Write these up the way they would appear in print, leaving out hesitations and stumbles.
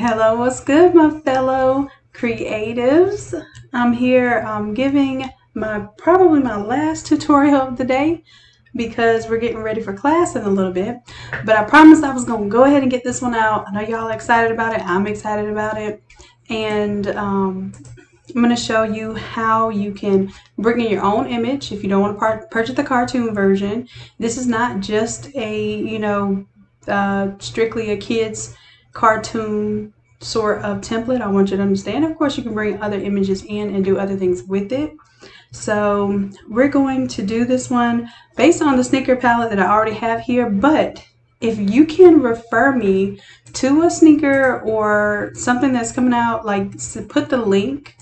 Hello, what's good, my fellow creatives? I'm here giving probably my last tutorial of the day because we're getting ready for class in a little bit. But I promised I was going to go ahead and get this one out. I know y'all are excited about it. I'm excited about it. And I'm going to show you how you can bring in your own image if you don't want to purchase the cartoon version. This is not just a, strictly a kid's cartoon sort of template. I want you to understand. Of course, you can bring other images in and do other things with it. So we're going to do this one based on the sneaker palette that I already have here. But if you can refer me to a sneaker or something that's coming out, like put the link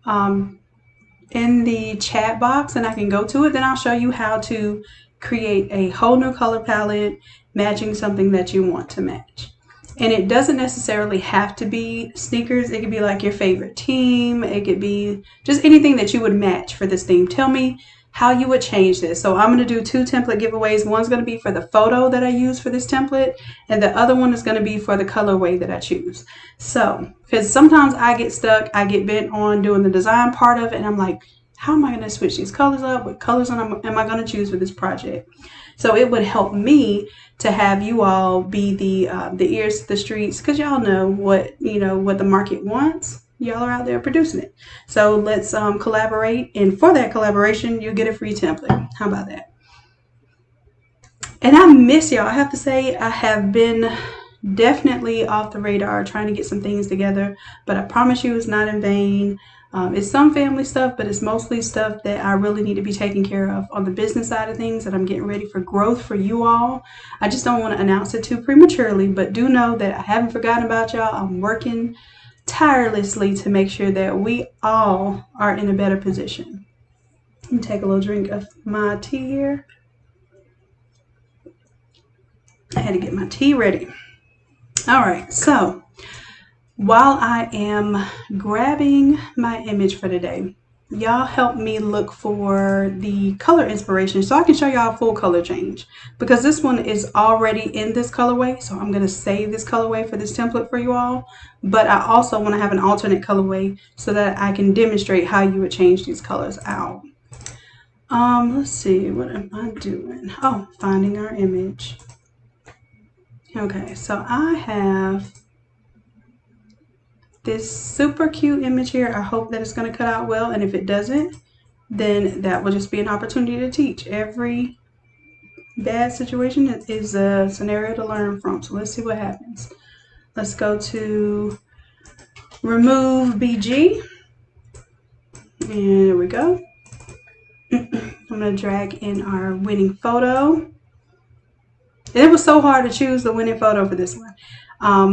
in the chat box and I can go to it, then I'll show you how to create a whole new color palette matching something that you want to match. And it doesn't necessarily have to be sneakers. It could be like your favorite team. It could be just anything that you would match for this theme. Tell me how you would change this. So I'm going to do two template giveaways. One's going to be for the photo that I use for this template, and the other one is going to be for the colorway that I choose. So, because sometimes I get stuck, I get bent on doing the design part of it, and I'm like, how am I going to switch these colors up? What colors am I going to choose for this project? So it would help me to have you all be the ears to the streets, because y'all know what the market wants. Y'all are out there producing it. So let's collaborate, and for that collaboration, you'll get a free template. How about that? And I miss y'all. I have to say, I have been definitely off the radar trying to get some things together, but I promise you it's not in vain. It's some family stuff, but it's mostly stuff that I really need to be taking care of on the business side of things, that I'm getting ready for growth for you all. I just don't want to announce it too prematurely, but do know that I haven't forgotten about y'all. I'm working tirelessly to make sure that we all are in a better position. Let me take a little drink of my tea here. I had to get my tea ready. All right, so while I am grabbing my image for today, y'all help me look for the color inspiration so I can show y'all a full color change, because this one is already in this colorway. So I'm going to save this colorway for this template for you all, but I also want to have an alternate colorway so that I can demonstrate how you would change these colors out. Let's see, what am I doing? Oh, finding our image. Okay, so I have this super cute image here. I hope that it's going to cut out well, and if it doesn't, then that will just be an opportunity to teach. Every bad situation is a scenario to learn from. So let's see what happens. Let's go to remove BG, and there we go. I'm going to drag in our winning photo. It was so hard to choose the winning photo for this one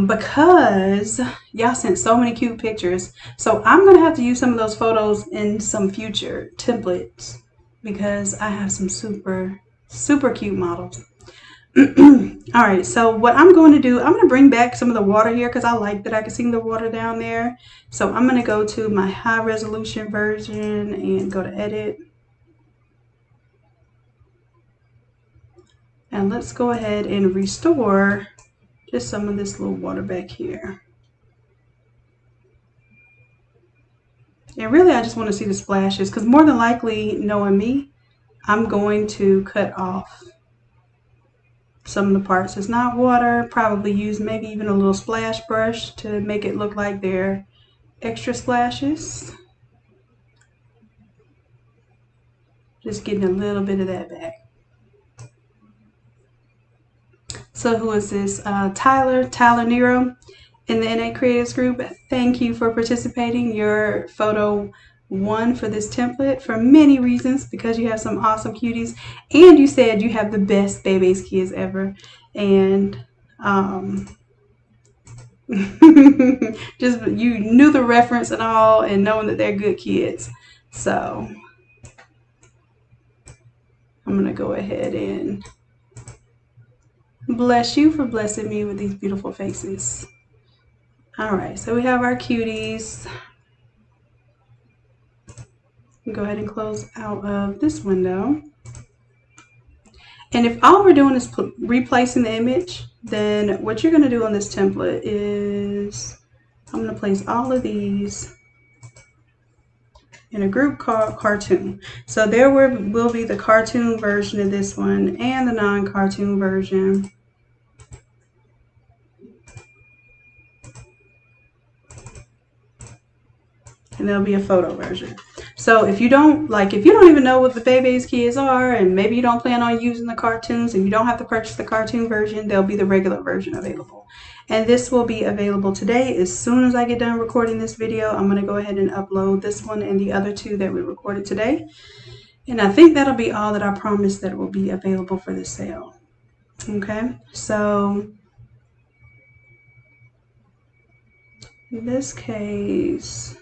because y'all sent so many cute pictures. So I'm going to have to use some of those photos in some future templates because I have some super, super cute models. All right, so what I'm going to do, I'm going to bring back some of the water here because I like that I can see the water down there. So I'm going to go to my high resolution version and go to edit. And let's go ahead and restore just some of this little water back here. And really, I just want to see the splashes because more than likely, knowing me, I'm going to cut off some of the parts that's not water, probably use maybe even a little splash brush to make it look like they're extra splashes. Just getting a little bit of that back. So who is this? Tyler Nero in the NA Creatives group. Thank you for participating. Your photo won for this template for many reasons, because you have some awesome cuties, and you said you have the best baby's kids ever, and just you knew the reference and all, and knowing that they're good kids. So I'm gonna go ahead and bless you for blessing me with these beautiful faces. All right, so we have our cuties. Go ahead and close out of this window. And if all we're doing is replacing the image, then what you're going to do on this template is I'm going to place all of these in a group called cartoon. So there will be the cartoon version of this one and the non-cartoon version. And there'll be a photo version. So if you don't even know what the Bebe's Kids are, and maybe you don't plan on using the cartoons and you don't have to purchase the cartoon version, there'll be the regular version available. And this will be available today. As soon as I get done recording this video, I'm going to go ahead and upload this one and the other two that we recorded today. And I think that'll be all that I promised that will be available for the sale. Okay, so in this case,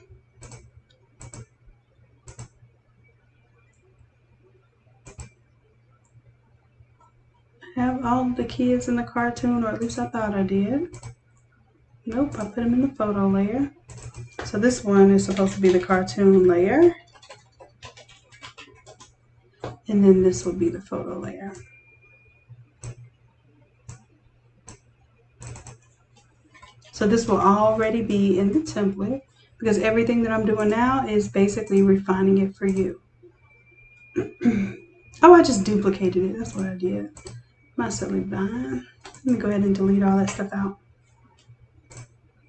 I have all the kids in the cartoon, or at least I thought I did. Nope, I put them in the photo layer. So this one is supposed to be the cartoon layer. And then this will be the photo layer. So this will already be in the template because everything that I'm doing now is basically refining it for you. Oh, I just duplicated it. That's what I did. My silly behind. Let me go ahead and delete all that stuff out.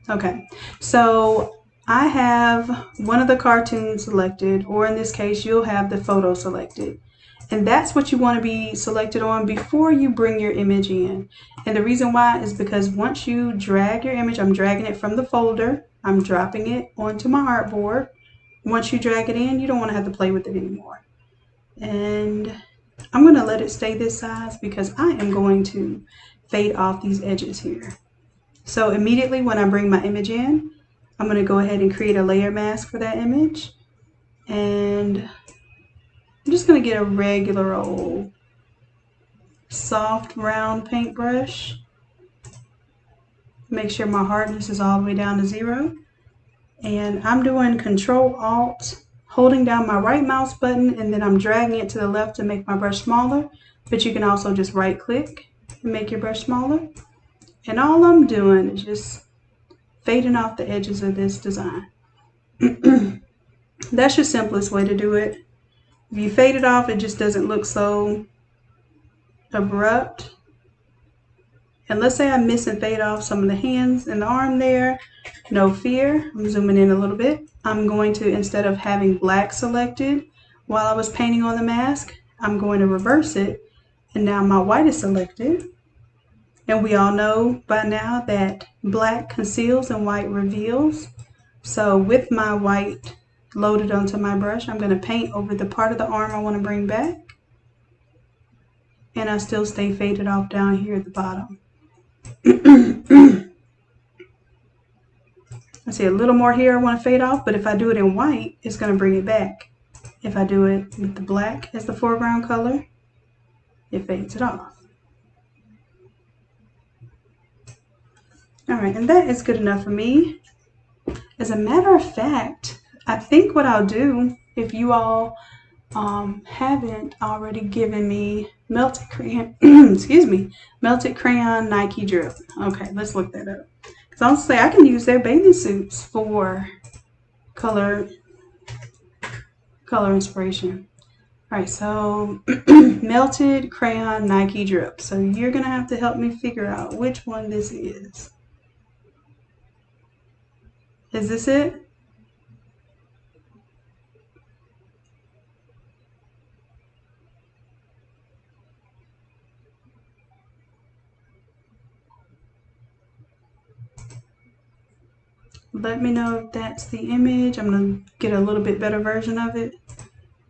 Okay, so I have one of the cartoons selected, or in this case, you'll have the photo selected. And that's what you want to be selected on before you bring your image in. And the reason why is because once you drag your image, I'm dragging it from the folder, I'm dropping it onto my artboard. Once you drag it in, you don't want to have to play with it anymore. And I'm going to let it stay this size because I am going to fade off these edges here. So immediately when I bring my image in, I'm going to go ahead and create a layer mask for that image. And I'm just going to get a regular old soft round paintbrush. Make sure my hardness is all the way down to 0. And I'm doing Control-Alt, holding down my right mouse button, and then I'm dragging it to the left to make my brush smaller. But you can also just right click and make your brush smaller. And all I'm doing is just fading off the edges of this design. That's your simplest way to do it. If you fade it off, it just doesn't look so abrupt. And let's say I miss and fade off some of the hands and the arm there. No fear. I'm zooming in a little bit. I'm going to, instead of having black selected while I was painting on the mask, I'm going to reverse it. And now my white is selected. And we all know by now that black conceals and white reveals. So with my white loaded onto my brush, I'm going to paint over the part of the arm I want to bring back. And I still stay faded off down here at the bottom. I see a little more here I want to fade off, but if I do it in white, it's going to bring it back. If I do it with the black as the foreground color, it fades it off. All right, and that is good enough for me. As a matter of fact, I think what I'll do, if you all haven't already given me melted crayon, excuse me, melted crayon Nike drip. Okay, let's look that up. Because honestly, I can use their bathing suits for color inspiration. All right, so melted crayon Nike drip. So you're gonna have to help me figure out which one this is. Is this it? Let me know if that's the image. I'm going to get a little bit better version of it.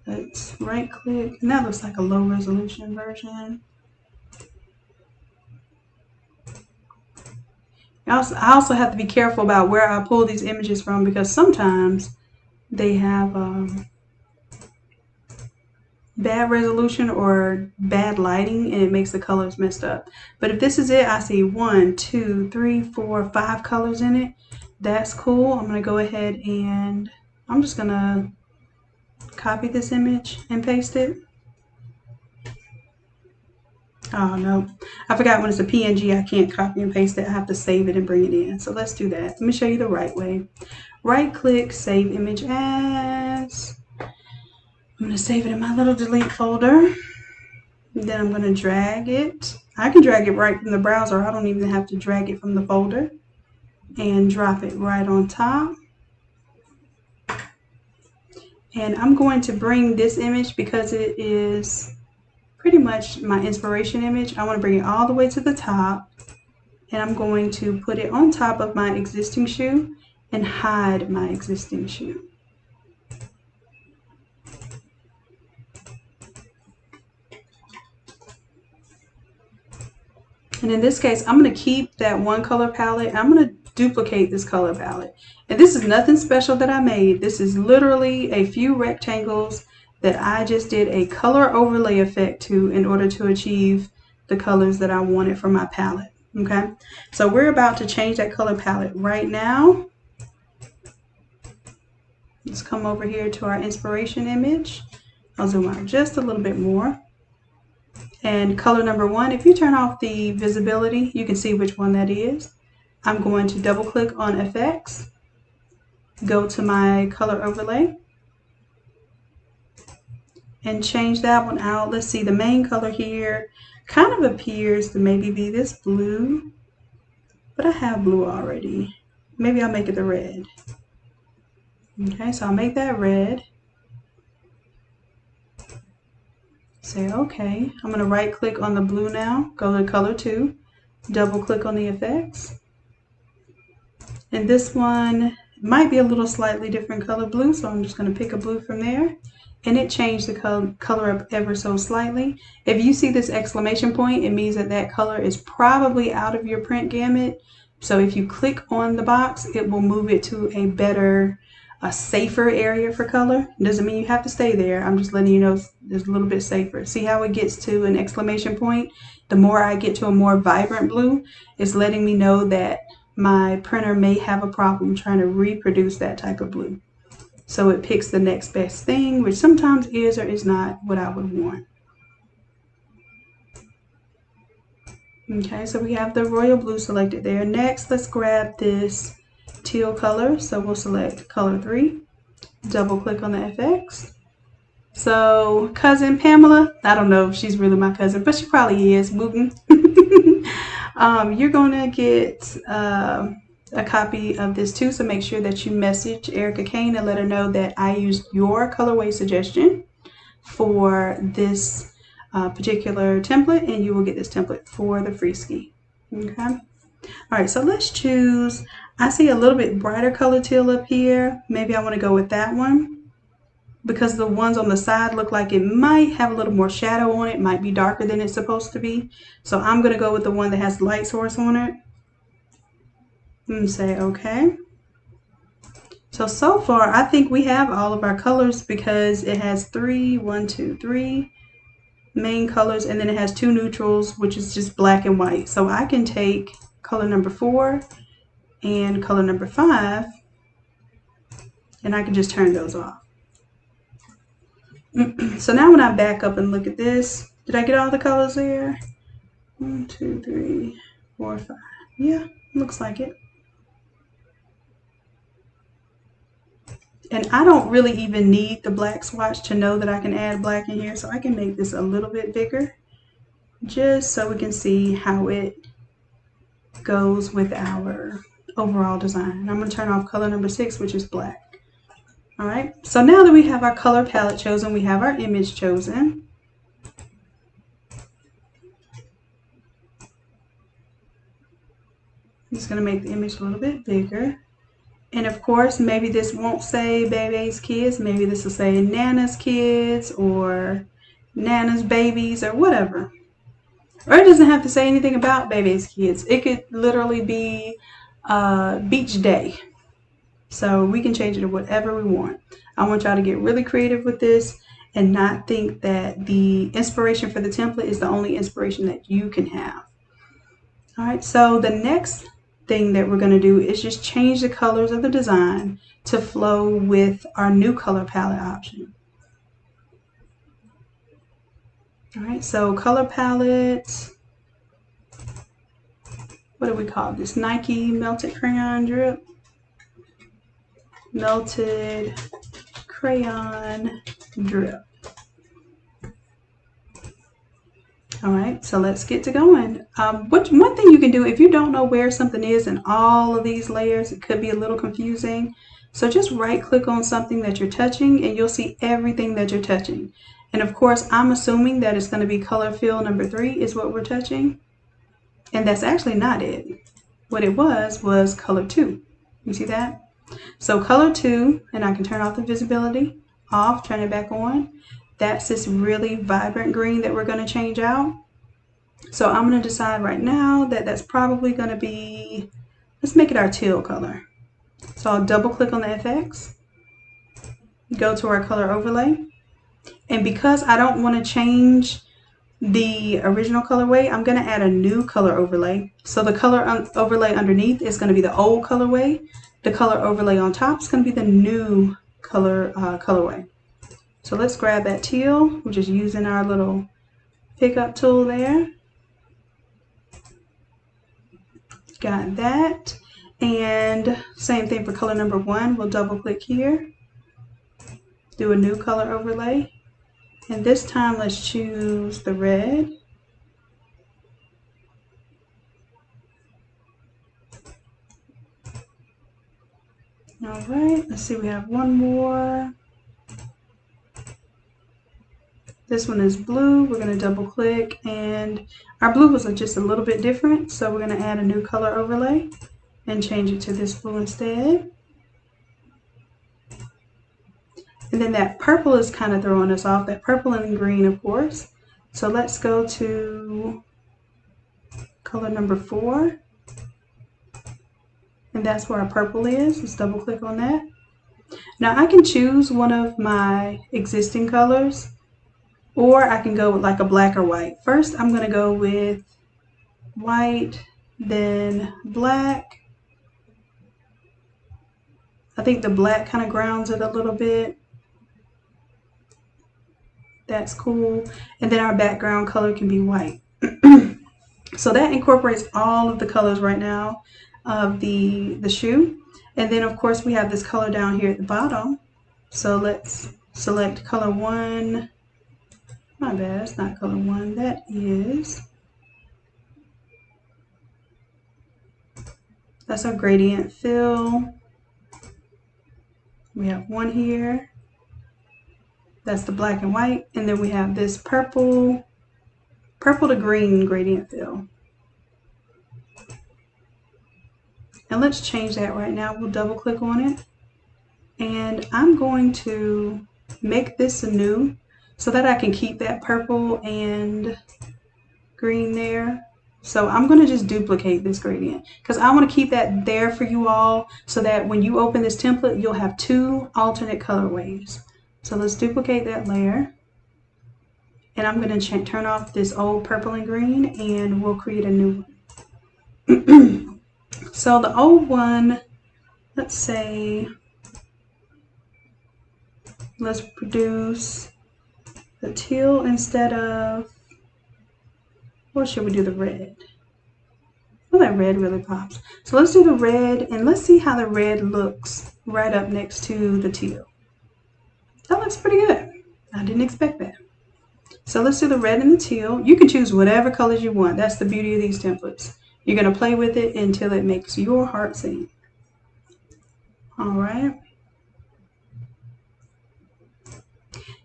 Let's right click. And that looks like a low resolution version. I also have to be careful about where I pull these images from because sometimes they have bad resolution or bad lighting and it makes the colors messed up. But if this is it, I see 1, 2, 3, 4, 5 colors in it. That's cool. I'm going to go ahead and I'm just going to copy this image and paste it. Oh no, I forgot when it's a PNG I can't copy and paste it. I have to save it and bring it in. So let's do that. Let me show you the right way. Right click, save image as. I'm going to save it in my little delete folder. Then I'm going to drag it. I can drag it right from the browser. I don't even have to drag it from the folder. And drop it right on top. And I'm going to bring this image because it is pretty much my inspiration image. I want to bring it all the way to the top. And I'm going to put it on top of my existing shoe and hide my existing shoe. And in this case, I'm going to keep that one color palette. I'm going to duplicate this color palette. And this is nothing special that I made. This is literally a few rectangles that I just did a color overlay effect to in order to achieve the colors that I wanted for my palette. Okay, so we're about to change that color palette right now. Let's come over here to our inspiration image. I'll zoom out just a little bit more. And color number 1, if you turn off the visibility, you can see which one that is. I'm going to double click on effects, go to my color overlay, and change that one out. Let's see, the main color here kind of appears to maybe be this blue, but I have blue already. Maybe I'll make it the red. Okay, so I'll make that red. Say okay. I'm going to right click on the blue now, go to color 2, double click on the effects. And this one might be a little slightly different color blue, so I'm just going to pick a blue from there. And it changed the color up ever so slightly. If you see this exclamation point, it means that that color is probably out of your print gamut. So if you click on the box, it will move it to a better, a safer area for color. It doesn't mean you have to stay there. I'm just letting you know it's a little bit safer. See how it gets to an exclamation point? The more I get to a more vibrant blue, it's letting me know that my printer may have a problem trying to reproduce that type of blue. So it picks the next best thing, which sometimes is or is not what I would want. Okay, so we have the royal blue selected there. Next, let's grab this teal color. So we'll select color 3, double click on the FX. So cousin Pamela, I don't know if she's really my cousin, but she probably is. Wooten. You're going to get a copy of this too, so make sure that you message Erica Kane and let her know that I used your colorway suggestion for this particular template, and you will get this template for the free ski. Okay. All right, so let's choose. I see a little bit brighter color teal up here. Maybe I want to go with that one because the ones on the side look like it might have a little more shadow on it, might be darker than it's supposed to be. So I'm going to go with the one that has light source on it. And say okay. So far I think we have all of our colors because it has 3 main colors, and then it has 2 neutrals, which is just black and white. So I can take color number 4 and color number 5, and I can just turn those off. So now when I back up and look at this, did I get all the colors there? 1, 2, 3, 4, 5. Yeah, looks like it. And I don't really even need the black swatch to know that I can add black in here, so I can make this a little bit bigger just so we can see how it goes with our overall design. I'm going to turn off color number 6, which is black. All right, so now that we have our color palette chosen, we have our image chosen. I'm just going to make the image a little bit bigger. And of course, maybe this won't say Baby's Kids. Maybe this will say Nana's Kids or Nana's Babies or whatever. Or it doesn't have to say anything about Baby's Kids. It could literally be Beach Day. So we can change it to whatever we want. I want y'all to get really creative with this and not think that the inspiration for the template is the only inspiration that you can have. All right, so the next thing that we're going to do is just change the colors of the design to flow with our new color palette option. All right, so color palette. What do we call this? Nike melted crayon drip. Melted crayon drip. All right, so let's get to going. One thing you can do if you don't know where something is in all of these layers, it could be a little confusing. So just right click on something that you're touching and you'll see everything that you're touching. And of course, I'm assuming that it's going to be color fill number 3 is what we're touching. And that's actually not it. What it was color 2. You see that? So color 2, and I can turn off the visibility, off, turn it back on. That's this really vibrant green that we're going to change out. So I'm going to decide right now that that's probably going to be, let's make it our teal color. So I'll double click on the FX, go to our color overlay. And because I don't want to change the original colorway, I'm going to add a new color overlay. So the color overlay underneath is going to be the old colorway. The color overlay on top is going to be the new colorway. So let's grab that teal. We're just using our little pickup tool there. Got that. And same thing for color number 1. We'll double click here. Do a new color overlay. And this time let's choose the red. All right, let's see, we have one more. This one is blue. We're going to double click, and our blue was just a little bit different, so we're going to add a new color overlay and change it to this blue instead. And then that purple is kind of throwing us off, that purple and green, of course. So let's go to color number 4. And that's where our purple is. Let's double click on that. Now I can choose one of my existing colors, or I can go with like a black or white. First, I'm going to go with white, then black. I think the black kind of grounds it a little bit. That's cool. And then our background color can be white. So that incorporates all of the colors right now of the shoe. And then of course we have this color down here at the bottom. So let's select color 1. My bad, that's not color 1. That is, that's our gradient fill. We have one here. That's the black and white. And then we have this purple to green gradient fill. And let's change that right now. We'll double click on it. And I'm going to make this a new so that I can keep that purple and green there. So I'm going to just duplicate this gradient because I want to keep that there for you all so that when you open this template, you'll have 2 alternate colorways. So let's duplicate that layer. And I'm going to turn off this old purple and green, and we'll create a new one. So the old one, let's say, let's produce the teal instead of, or should we do the red? Well, that red really pops. So let's do the red, and let's see how the red looks right up next to the teal. That looks pretty good. I didn't expect that. So let's do the red and the teal. You can choose whatever colors you want. That's the beauty of these templates. You're going to play with it until it makes your heart sing. All right.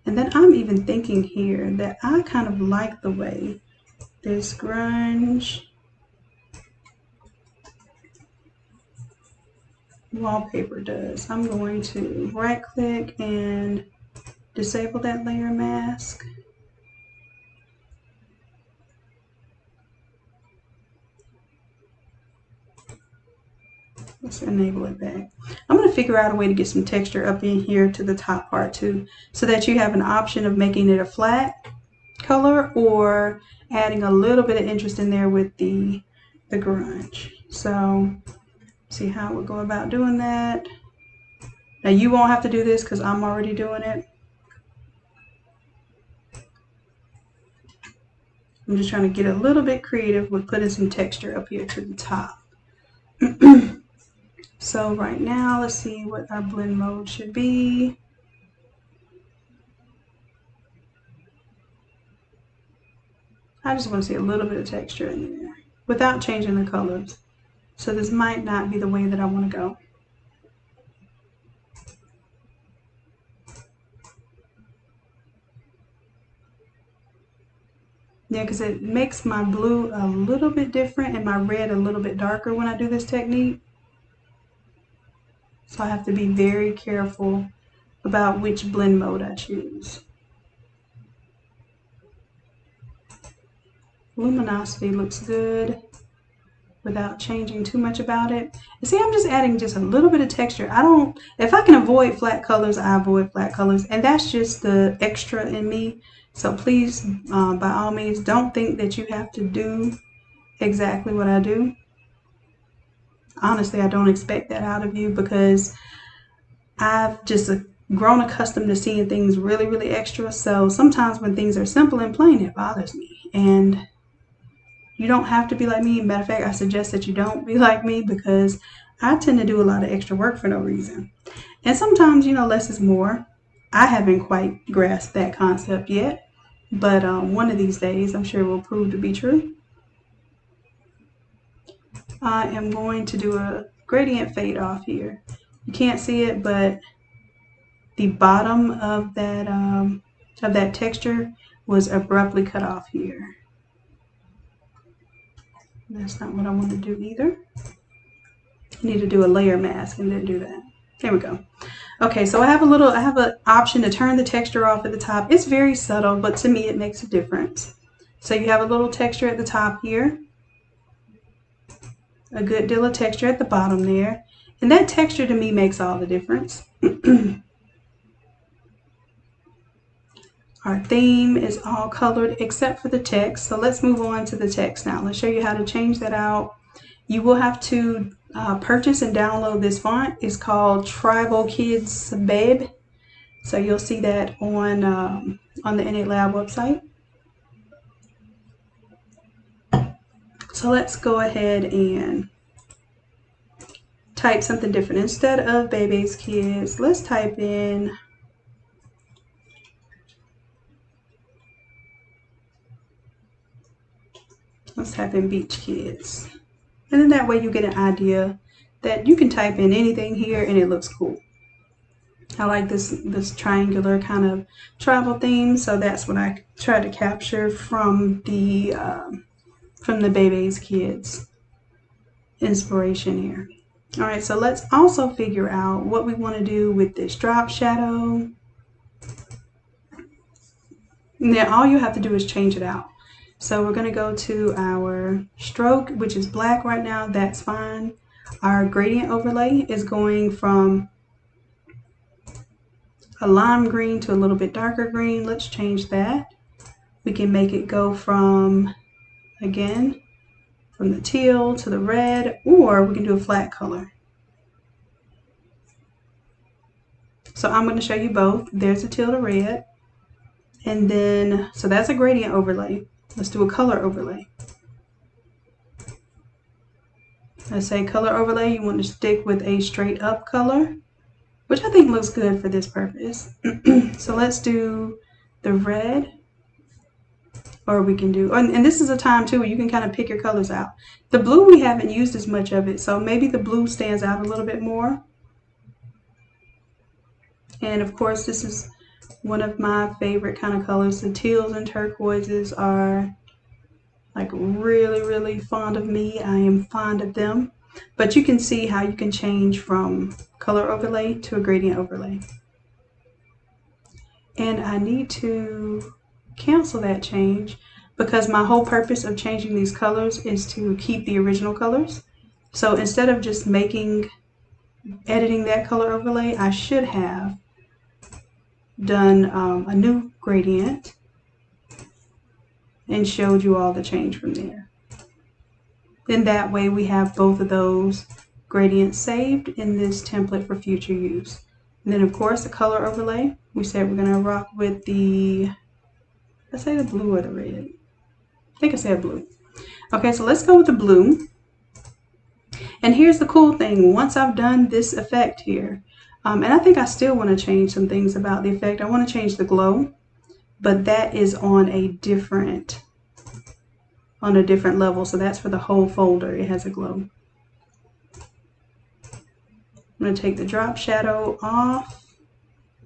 And then I'm even thinking here that I kind of like the way this grunge wallpaper does. I'm going to right click and disable that layer mask. Let's enable it back. I'm going to figure out a way to get some texture up in here to the top part too, so that you have an option of making it a flat color or adding a little bit of interest in there with the grunge. So see how we'll go about doing that. Now you won't have to do this because I'm already doing it. I'm just trying to get a little bit creative with putting some texture up here to the top. So right now, let's see what our blend mode should be. I just want to see a little bit of texture in there without changing the colors. So this might not be the way that I want to go. Yeah, because it makes my blue a little bit different and my red a little bit darker when I do this technique. So I have to be very careful about which blend mode I choose. Luminosity looks good without changing too much about it. And see, I'm just adding just a little bit of texture. If I can avoid flat colors, I avoid flat colors. And that's just the extra in me. So please, by all means, don't think that you have to do exactly what I do. Honestly, I don't expect that out of you because I've just grown accustomed to seeing things really, really extra. So sometimes when things are simple and plain, it bothers me. And you don't have to be like me. Matter of fact, I suggest that you don't be like me because I tend to do a lot of extra work for no reason. And sometimes, less is more. I haven't quite grasped that concept yet, but one of these days I'm sure it will prove to be true. I am going to do a gradient fade off here. You can't see it, but the bottom of that texture was abruptly cut off here. That's not what I want to do either. I need to do a layer mask and then do that. There we go. Okay, so I have an option to turn the texture off at the top. It's very subtle, but to me it makes a difference. So you have a little texture at the top here, a good deal of texture at the bottom there, and that texture to me makes all the difference. Our theme is all colored except for the text. So let's move on to the text now. Let's show you how to change that out. You will have to purchase and download this font. It's called Tribal Kids Babe. So you'll see that on the Innate Lab website. So let's go ahead and type something different. Instead of Baby's Kids, let's type in Beach Kids. And then that way you get an idea that you can type in anything here and it looks cool. I like this triangular kind of tribal theme, so that's what I tried to capture from the Baby's Kids inspiration here. All right, so let's also figure out what we want to do with this drop shadow. And then all you have to do is change it out. So we're going to go to our stroke, which is black right now. That's fine. Our gradient overlay is going from a lime green to a little bit darker green. Let's change that. We can make it go from the teal to the red, or we can do a flat color. So I'm going to show you both. There's a teal to red. And then, so that's a gradient overlay. Let's do a color overlay. Let's say color overlay, you want to stick with a straight up color, which I think looks good for this purpose. So let's do the red, or we can do, and this is a time too where you can kind of pick your colors out. The blue, we haven't used as much of it, so maybe the blue stands out a little bit more. And of course, this is one of my favorite kind of colors. The teals and turquoises are like really, really fond of me. I am fond of them. But you can see how you can change from color overlay to a gradient overlay. And I need to cancel that change because my whole purpose of changing these colors is to keep the original colors. So instead of just editing that color overlay, I should have done a new gradient and showed you all the change from there. Then that way we have both of those gradients saved in this template for future use. And then of course the color overlay, we said we're going to rock with the, let's say the blue or the red. think I said blue. Okay, so let's go with the blue. And here's the cool thing. Once I've done this effect here, and I think I still want to change some things about the effect. I want to change the glow, but that is on a different level. So that's for the whole folder. It has a glow. I'm going to take the drop shadow off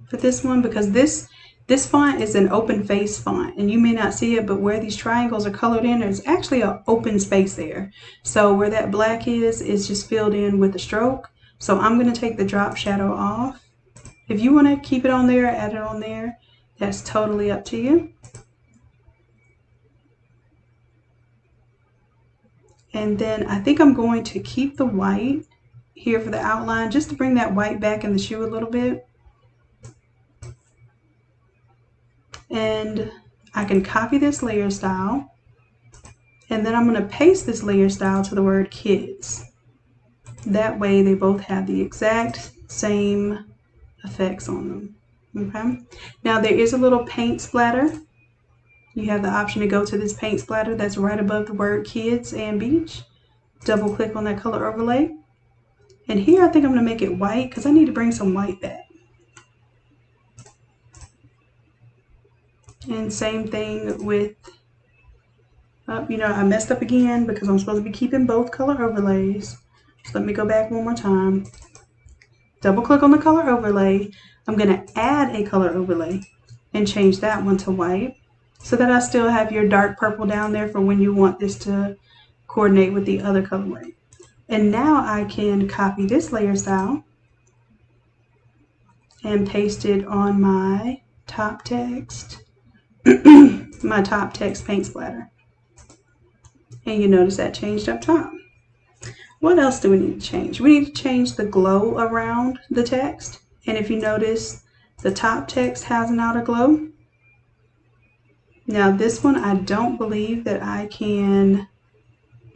for this one because this font is an open face font, and you may not see it, but where these triangles are colored in, there's actually an open space there. So where that black is just filled in with the stroke. So I'm going to take the drop shadow off. If you want to keep it on there, add it on there, that's totally up to you. And then I think I'm going to keep the white here for the outline, just to bring that white back in the shoe a little bit. And I can copy this layer style, and then I'm going to paste this layer style to the word kids. That way they both have the exact same effects on them. Okay. Now there is a little paint splatter. You have the option to go to this paint splatter that's right above the word kids and beach. Double click on that color overlay. And here I think I'm going to make it white because I need to bring some white back. And same thing with, I messed up again because I'm supposed to be keeping both color overlays. So let me go back one more time. Double click on the color overlay. I'm going to add a color overlay and change that one to white so that I still have your dark purple down there for when you want this to coordinate with the other colorway. And now I can copy this layer style and paste it on my top text. My top text paint splatter. And you notice that changed up top. What else do we need to change? We need to change the glow around the text. And if you notice, the top text has an outer glow. Now this one, I don't believe that I can,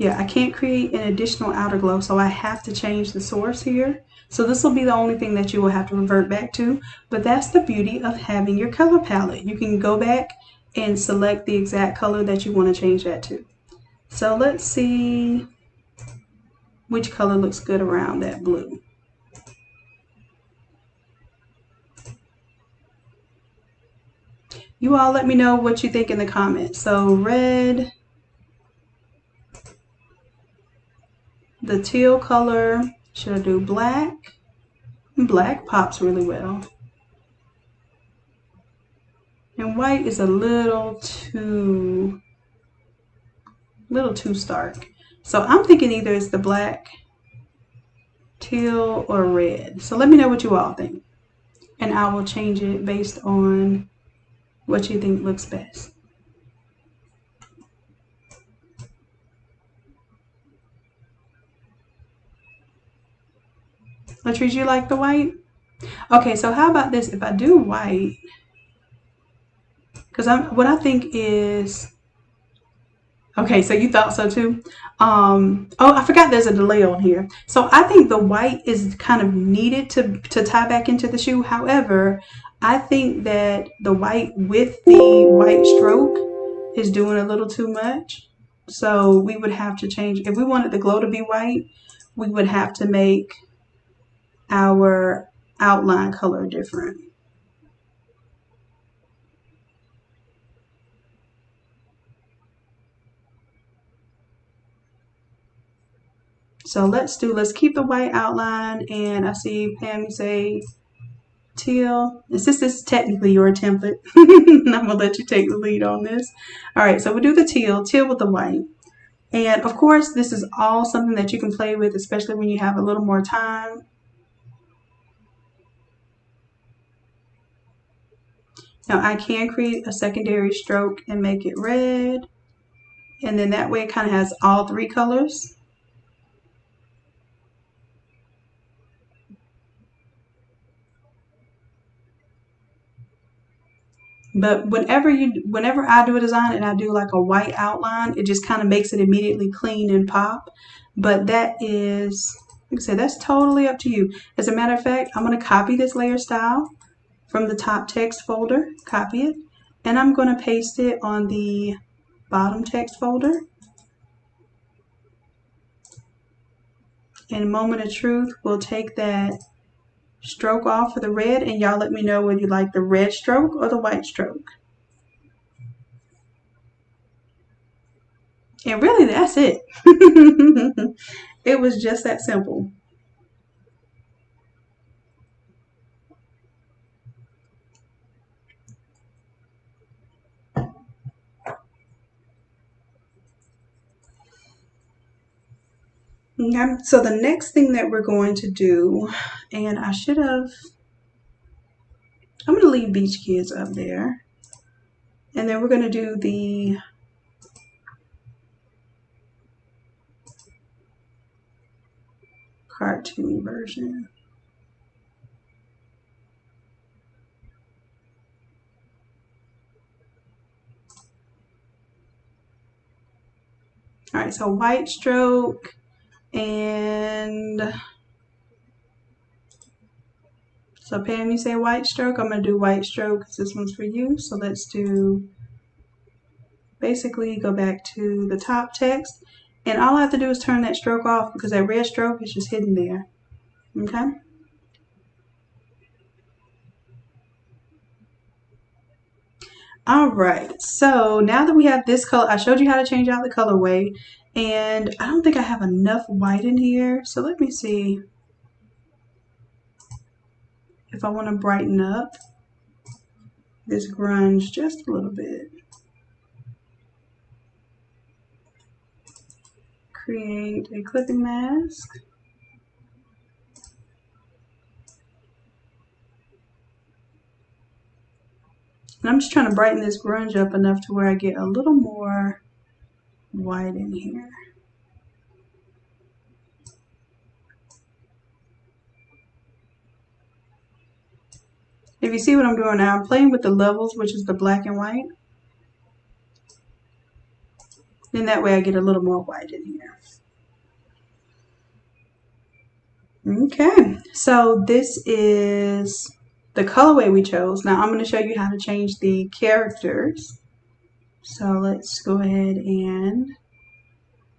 I can't create an additional outer glow, so I have to change the source here. So this will be the only thing that you will have to revert back to, but that's the beauty of having your color palette. You can go back and select the exact color that you want to change that to. So let's see which color looks good around that blue. You all let me know what you think in the comments. So red, the teal color, should I do black? Black pops really well. And white is a little too stark. So I'm thinking either it's the black, teal, or red. So let me know what you all think. And I will change it based on what you think looks best. Latrice, you like the white? Okay, so how about this? If I do white, because what I think is, okay, so you thought so too? Oh, I forgot there's a delay on here. So I think the white is kind of needed to tie back into the shoe. However, I think that the white with the white stroke is doing a little too much. So we would have to change, if we wanted the glow to be white, we would have to make our outline color different. So let's keep the white outline, and I see Pam, you say teal. And since this is technically your template, I'm gonna let you take the lead on this. All right, so we'll do the teal with the white. And of course, this is all something that you can play with, especially when you have a little more time. Now I can create a secondary stroke and make it red. And then that way it kind of has all three colors. But whenever I do a design and I do like a white outline, it just kind of makes it immediately clean and pop. But that is, like I said, that's totally up to you. As a matter of fact, I'm going to copy this layer style from the top text folder, copy it, and I'm going to paste it on the bottom text folder. And Moment of Truth, we'll take that stroke off for the red, and y'all let me know whether you like the red stroke or the white stroke. And really, that's it. It was just that simple. Okay, so the next thing that we're going to do, and I'm going to leave Beach Kids up there. And then we're going to do the cartoon version. All right, so white stroke, and so Pam, you say white stroke. I'm going to do white stroke because this one's for you. So let's do, basically go back to the top text. And all I have to do is turn that stroke off because that red stroke is just hidden there. Okay? All right, so now that we have this color, I showed you how to change out the colorway, and I don't think I have enough white in here. So let me see if I want to brighten up this grunge just a little bit. Create a clipping mask. And I'm just trying to brighten this grunge up enough to where I get a little more white in here. If you see what I'm doing now, I'm playing with the levels, which is the black and white. Then that way I get a little more white in here. Okay, so this is the colorway we chose. Now I'm going to show you how to change the characters. So let's go ahead and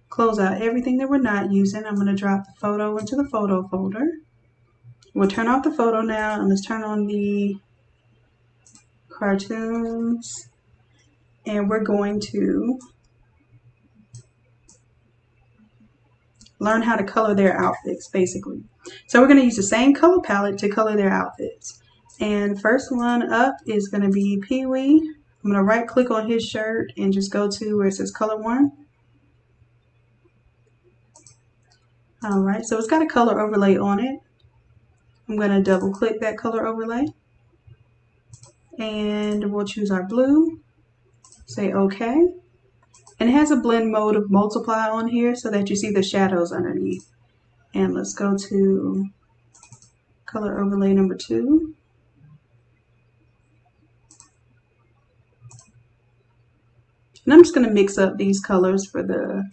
close out everything that we're not using. I'm going to drop the photo into the photo folder. We'll turn off the photo now, and let's turn on the cartoons. And we're going to learn how to color their outfits, basically. So we're going to use the same color palette to color their outfits. And first one up is going to be Pee-wee. I'm going to right click on his shirt and just go to where it says color one. All right, so it's got a color overlay on it. I'm going to double click that color overlay. And we'll choose our blue. Say OK. And it has a blend mode of multiply on here so that you see the shadows underneath. And let's go to color overlay number 2. And I'm just going to mix up these colors for the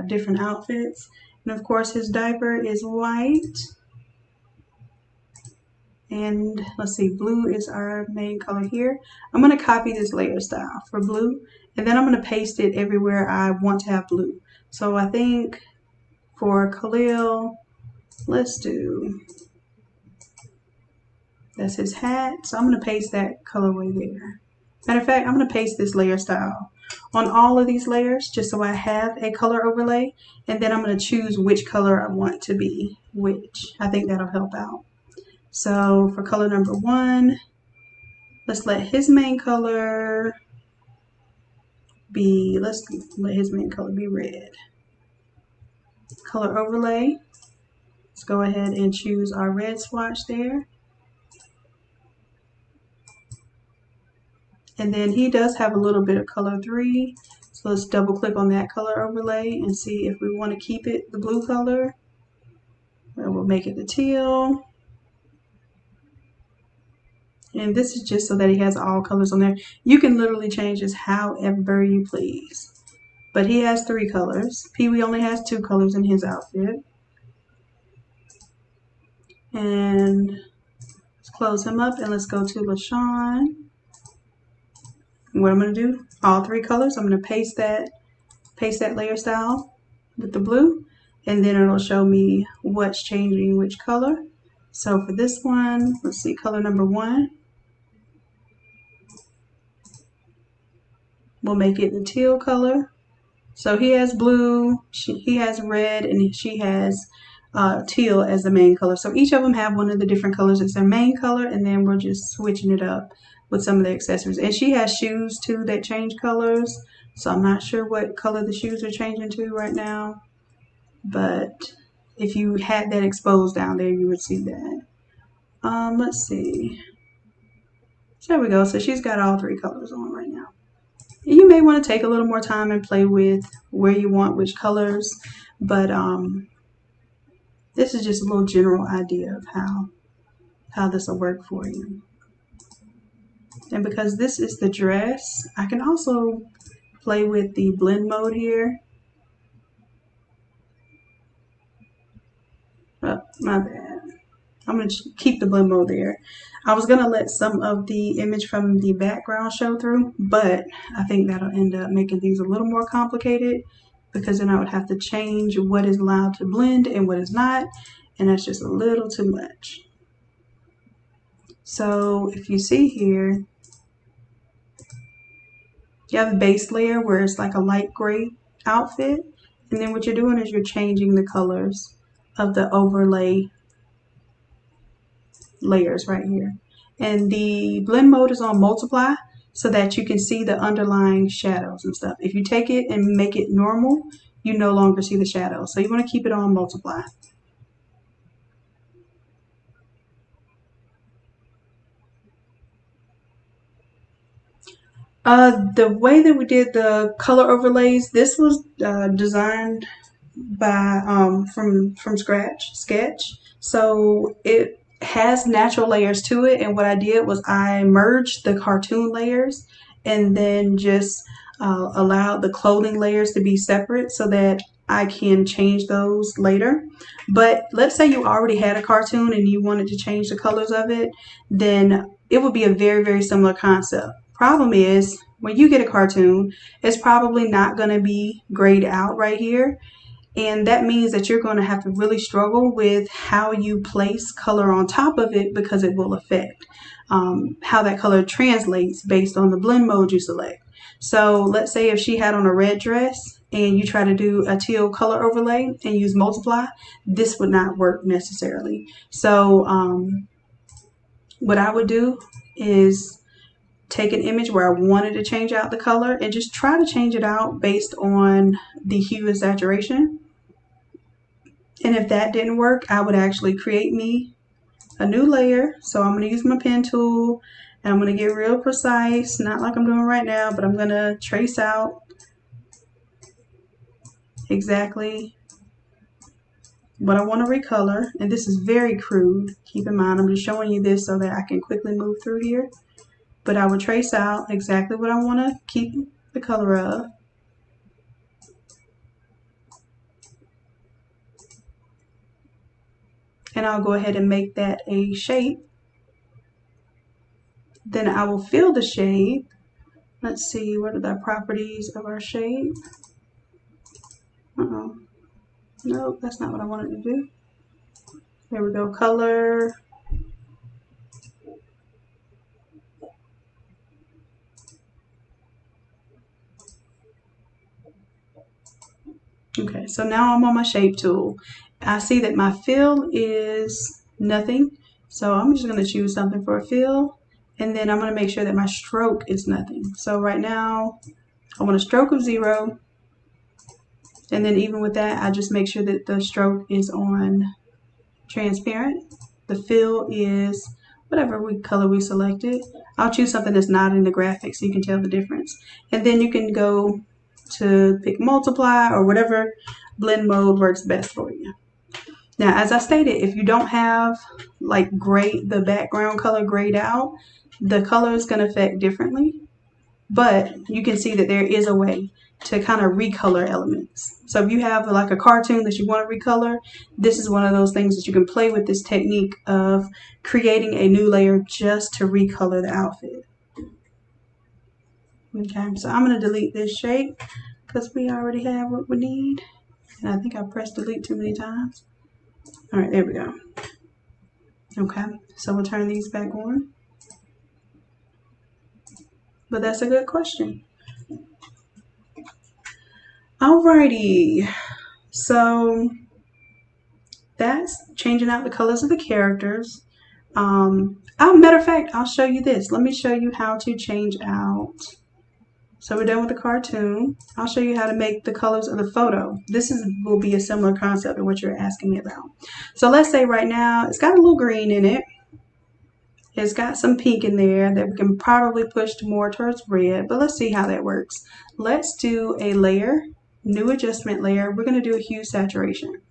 different outfits. And of course his diaper is white. And let's see, blue is our main color here. I'm going to copy this layer style for blue, and then I'm going to paste it everywhere I want to have blue. So I think for Khalil, let's do, that's his hat. So I'm going to paste that colorway there. Matter of fact, I'm going to paste this layer style on all of these layers just so I have a color overlay, and then I'm going to choose which color I want to be which. I think that'll help out. So for color number 1, let's let his main color be, let's let his main color be red. Color overlay, let's go ahead and choose our red swatch there. And then he does have a little bit of color 3, so let's double click on that color overlay and see if we want to keep it the blue color. And we'll make it the teal. And this is just so that he has all colors on there. You can literally change this however you please. But he has 3 colors. Pee-wee only has 2 colors in his outfit. And let's close him up and let's go to LaShawn. What I'm going to do, all three colors, I'm going to paste that layer style with the blue, and then it'll show me what's changing which color. So for this one, let's see, color number 1, we'll make it the teal color. So he has blue, he has red, and she has teal as the main color. So each of them have one of the different colors as their main color, and then we're just switching it up with some of the accessories. And she has shoes too that change colors. So I'm not sure what color the shoes are changing to right now, but if you had that exposed down there, you would see that. Let's see. There we go. So she's got all three colors on right now. And you may want to take a little more time and play with where you want which colors, but this is just a little general idea of how this will work for you. And because this is the dress, I can also play with the blend mode here. Oh, my bad. I'm going to keep the blend mode there. I was going to let some of the image from the background show through, but I think that'll end up making things a little more complicated, because then I would have to change what is allowed to blend and what is not, and that's just a little too much. So if you see here, you have a base layer where it's like a light gray outfit, and then what you're doing is you're changing the colors of the overlay layers right here. And the blend mode is on multiply so that you can see the underlying shadows and stuff. If you take it and make it normal, you no longer see the shadows. So you want to keep it on multiply. The way that we did the color overlays, this was designed by from sketch. So it has natural layers to it, and what I did was I merged the cartoon layers and then just allowed the clothing layers to be separate so that I can change those later. But let's say you already had a cartoon and you wanted to change the colors of it, then it would be a very, very similar concept. Problem is, when you get a cartoon, it's probably not going to be grayed out right here. And that means that you're going to have to really struggle with how you place color on top of it, because it will affect how that color translates based on the blend mode you select. So let's say if she had on a red dress and you try to do a teal color overlay and use multiply, this would not work necessarily. So what I would do is take an image where I wanted to change out the color and just try to change it out based on the hue saturation. And if that didn't work, I would actually create me a new layer. So I'm going to use my pen tool and I'm going to get real precise, not like I'm doing right now, but I'm going to trace out exactly what I want to recolor. And this is very crude. Keep in mind, I'm just showing you this so that I can quickly move through here. But I would trace out exactly what I want to keep the color of. And I'll go ahead and make that a shape. Then I will fill the shape. Let's see, what are the properties of our shape? Nope, that's not what I wanted to do. There we go, color. Okay, so now I'm on my shape tool. I see that my fill is nothing. So I'm just going to choose something for a fill. And then I'm going to make sure that my stroke is nothing. So right now, I want a stroke of 0. And then even with that, I just make sure that the stroke is on transparent. The fill is whatever color we selected. I'll choose something that's not in the graphic so you can tell the difference. And then you can go to pick multiply or whatever blend mode works best for you. Now, as I stated, if you don't have like the background color grayed out, the color is going to affect differently. But you can see that there is a way to kind of recolor elements. So if you have like a cartoon that you want to recolor, this is one of those things that you can play with, this technique of creating a new layer just to recolor the outfit. Okay, so I'm going to delete this shape because we already have what we need. And I think I pressed delete too many times. All right, there we go. Okay, so we'll turn these back on. But that's a good question. Alrighty, so that's changing out the colors of the characters. Matter of fact, I'll show you this. Let me show you how to change out. So we're done with the cartoon. I'll show you how to make the colors of the photo. This will be a similar concept to what you're asking me about. So let's say right now it's got a little green in it. It's got some pink in there that we can probably push more towards red, but let's see how that works. Let's do a layer, new adjustment layer. We're going to do a hue saturation.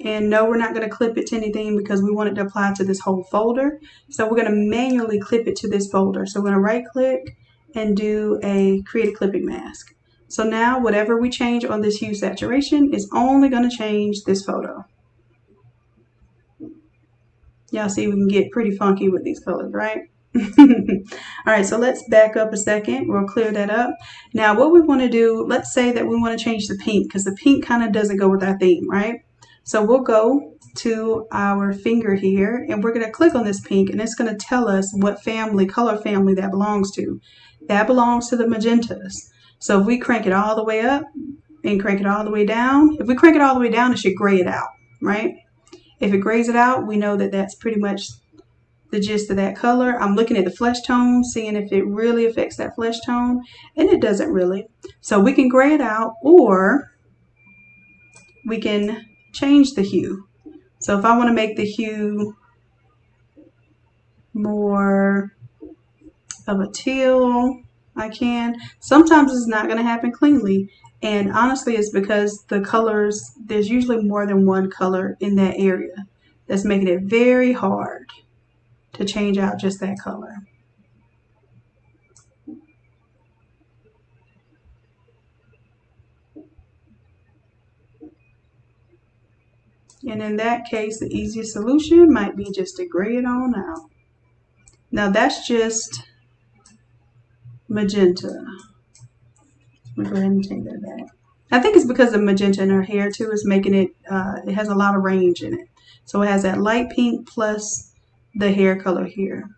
And no, we're not going to clip it to anything because we want it to apply to this whole folder. So we're going to manually clip it to this folder. So we're going to right click and do a create a clipping mask. So now whatever we change on this hue saturation is only going to change this photo. Y'all see we can get pretty funky with these colors, right? All right, so let's back up a second. We'll clear that up. Now what we want to do, let's say that we want to change the pink because the pink kind of doesn't go with our theme, right? So we'll go to our finger here and we're going to click on this pink and it's going to tell us what family, color family that belongs to. That belongs to the magentas. So if we crank it all the way up and crank it all the way down, if we crank it all the way down, it should gray it out, right? If it grays it out, we know that that's pretty much the gist of that color. I'm looking at the flesh tone, seeing if it really affects that flesh tone, and it doesn't really. So we can gray it out or we can change the hue. So if I want to make the hue more of a teal, I can. Sometimes it's not going to happen cleanly. And honestly, it's because the colors, there's usually more than one color in that area. That's making it very hard to change out just that color. And in that case, the easiest solution might be just to gray it on out. Now that's just magenta. Let me go ahead and take that back. I think it's because the magenta in her hair too is making it, it has a lot of range in it. So it has that light pink plus the hair color here.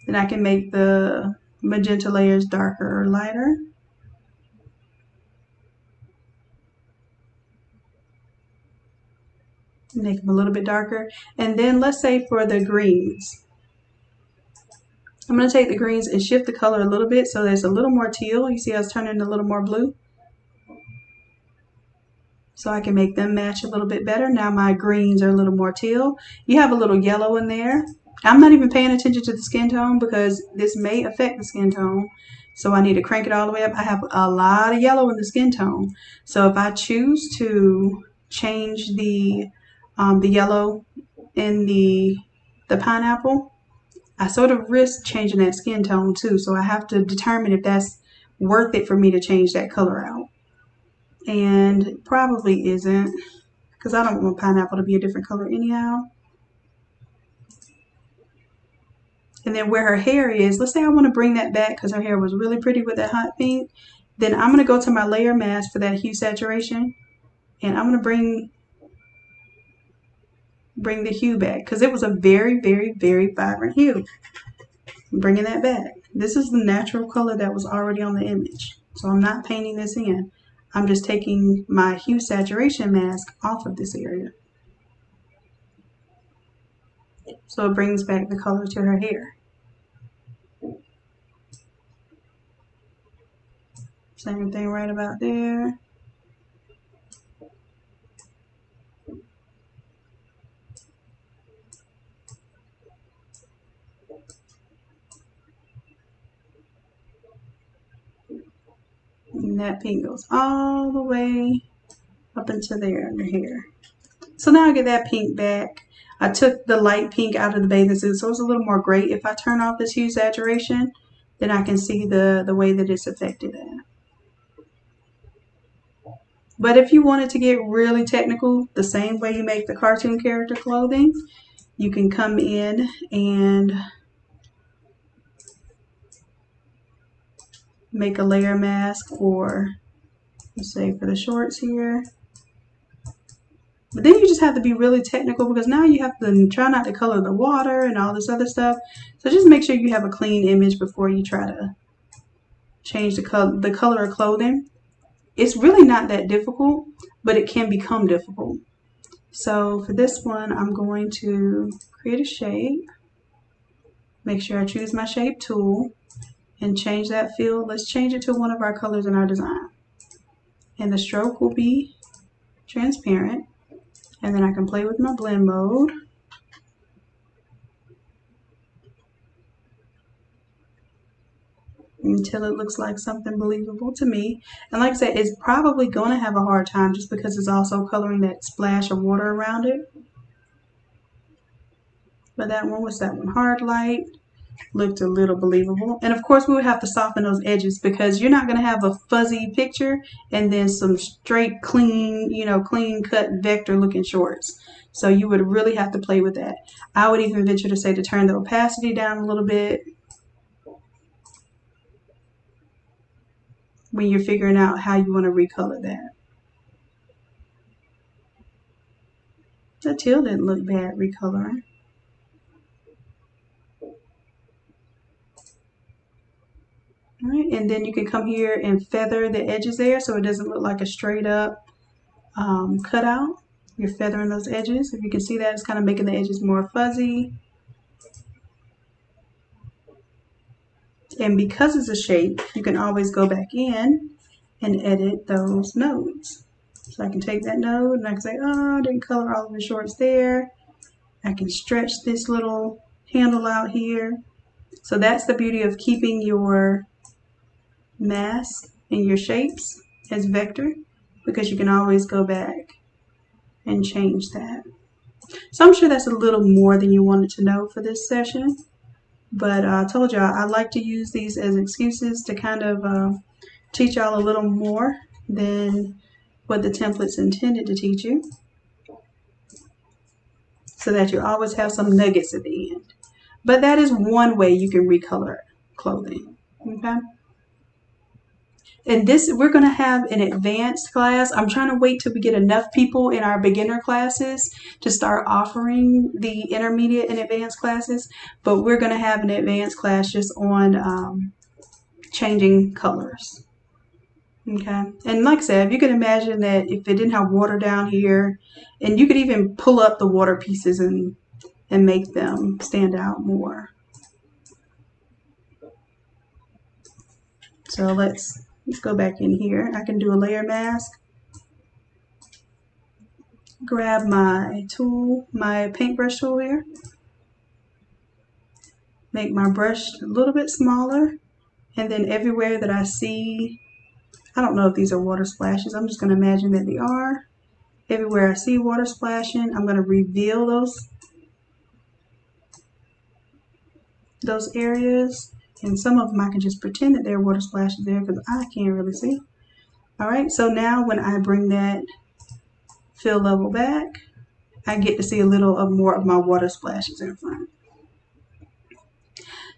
Then I can make the magenta layers darker or lighter. Make them a little bit darker. And then let's say for the greens, I'm going to take the greens and shift the color a little bit so there's a little more teal. You see how it's turning a little more blue? So I can make them match a little bit better. Now my greens are a little more teal. You have a little yellow in there. I'm not even paying attention to the skin tone because this may affect the skin tone. So I need to crank it all the way up. I have a lot of yellow in the skin tone. So if I choose to change the yellow in the pineapple, I sort of risk changing that skin tone too. So I have to determine if that's worth it for me to change that color out. And it probably isn't because I don't want pineapple to be a different color anyhow. And then where her hair is, let's say I want to bring that back because her hair was really pretty with that hot pink. Then I'm going to go to my layer mask for that hue saturation. And I'm going to bring the hue back because it was a very, very, very vibrant hue. I'm bringing that back. This is the natural color that was already on the image. So I'm not painting this in. I'm just taking my hue saturation mask off of this area. So it brings back the color to her hair. Same thing right about there. And that pink goes all the way up into there in her hair. So now I get that pink back. I took the light pink out of the bathing suit, so it's a little more gray. If I turn off this hue saturation, then I can see the way that it's affected that. But if you wanted to get really technical, the same way you make the cartoon character clothing, you can come in and make a layer mask for, let's say, for the shorts here. But then you just have to be really technical, because now you have to try not to color the water and all this other stuff. So just make sure you have a clean image before you try to change the color of clothing. It's really not that difficult, but it can become difficult. So for this one, I'm going to create a shape. Make sure I choose my shape tool and change that field. Let's change it to one of our colors in our design. And the stroke will be transparent. And then I can play with my blend mode. Until it looks like something believable to me. And like I said, it's probably going to have a hard time just because it's also coloring that splash of water around it. But that one, what's that one? Hard light. Looked a little believable. And of course we would have to soften those edges, because you're not going to have a fuzzy picture and then some straight, clean, clean cut vector looking shorts. So you would really have to play with that. I would even venture to say to turn the opacity down a little bit when you're figuring out how you want to recolor that. The teal didn't look bad recoloring. All right, and then you can come here and feather the edges there so it doesn't look like a straight up cutout. You're feathering those edges. If you can see that, it's kind of making the edges more fuzzy. And because it's a shape, you can always go back in and edit those nodes. So I can take that node and I can say, oh, I didn't color all of the shorts there. I can stretch this little handle out here. So that's the beauty of keeping your mask and your shapes as vector, because you can always go back and change that. So I'm sure that's a little more than you wanted to know for this session, but I told y'all I like to use these as excuses to kind of teach y'all a little more than what the template's intended to teach you, so that you always have some nuggets at the end. But that is one way you can recolor clothing. Okay. And this, we're going to have an advanced class. I'm trying to wait till we get enough people in our beginner classes to start offering the intermediate and advanced classes. But we're going to have an advanced class just on changing colors. Okay. And like I said, if you can imagine that if it didn't have water down here, and you could even pull up the water pieces and make them stand out more. So let's go back in here. I can do a layer mask. Grab my tool, my paintbrush tool here. Make my brush a little bit smaller. And then everywhere that I see, I don't know if these are water splashes. I'm just going to imagine that they are. Everywhere I see water splashing, I'm going to reveal those areas. And some of them I can just pretend that there are water splashes there because I can't really see. All right, so now when I bring that fill level back, I get to see a little more of my water splashes in front.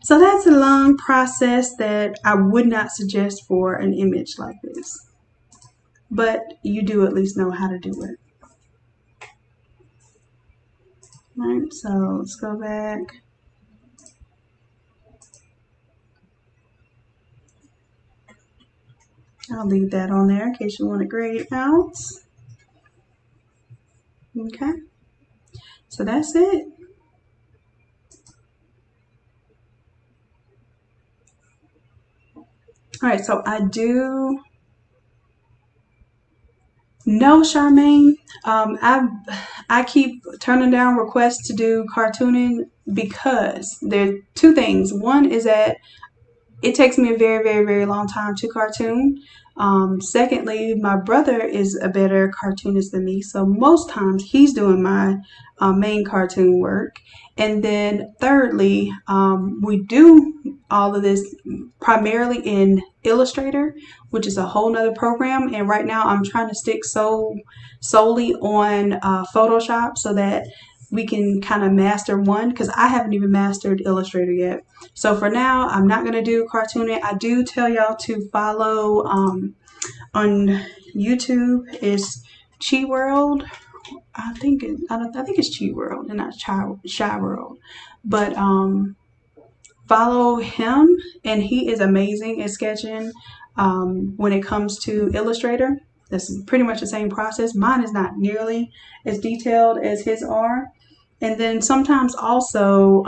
So that's a long process that I would not suggest for an image like this. But you do at least know how to do it. All right, so let's go back. I'll leave that on there in case you want to grade out. Okay, so that's it. All right, so I do know, Charmaine, I keep turning down requests to do cartooning because there are two things. One is that it takes me a very, very, very long time to cartoon. Secondly, my brother is a better cartoonist than me, so most times he's doing my main cartoon work. And then thirdly, we do all of this primarily in Illustrator, which is a whole nother program. And right now I'm trying to stick solely on Photoshop so that we can kind of master one, because I haven't even mastered Illustrator yet. So for now, I'm not going to do cartooning. I do tell y'all to follow on YouTube is Chi World. I think it's Chi World and not Shy World. But follow him, and he is amazing at sketching. When it comes to Illustrator, this is pretty much the same process. Mine is not nearly as detailed as his are. And then sometimes also,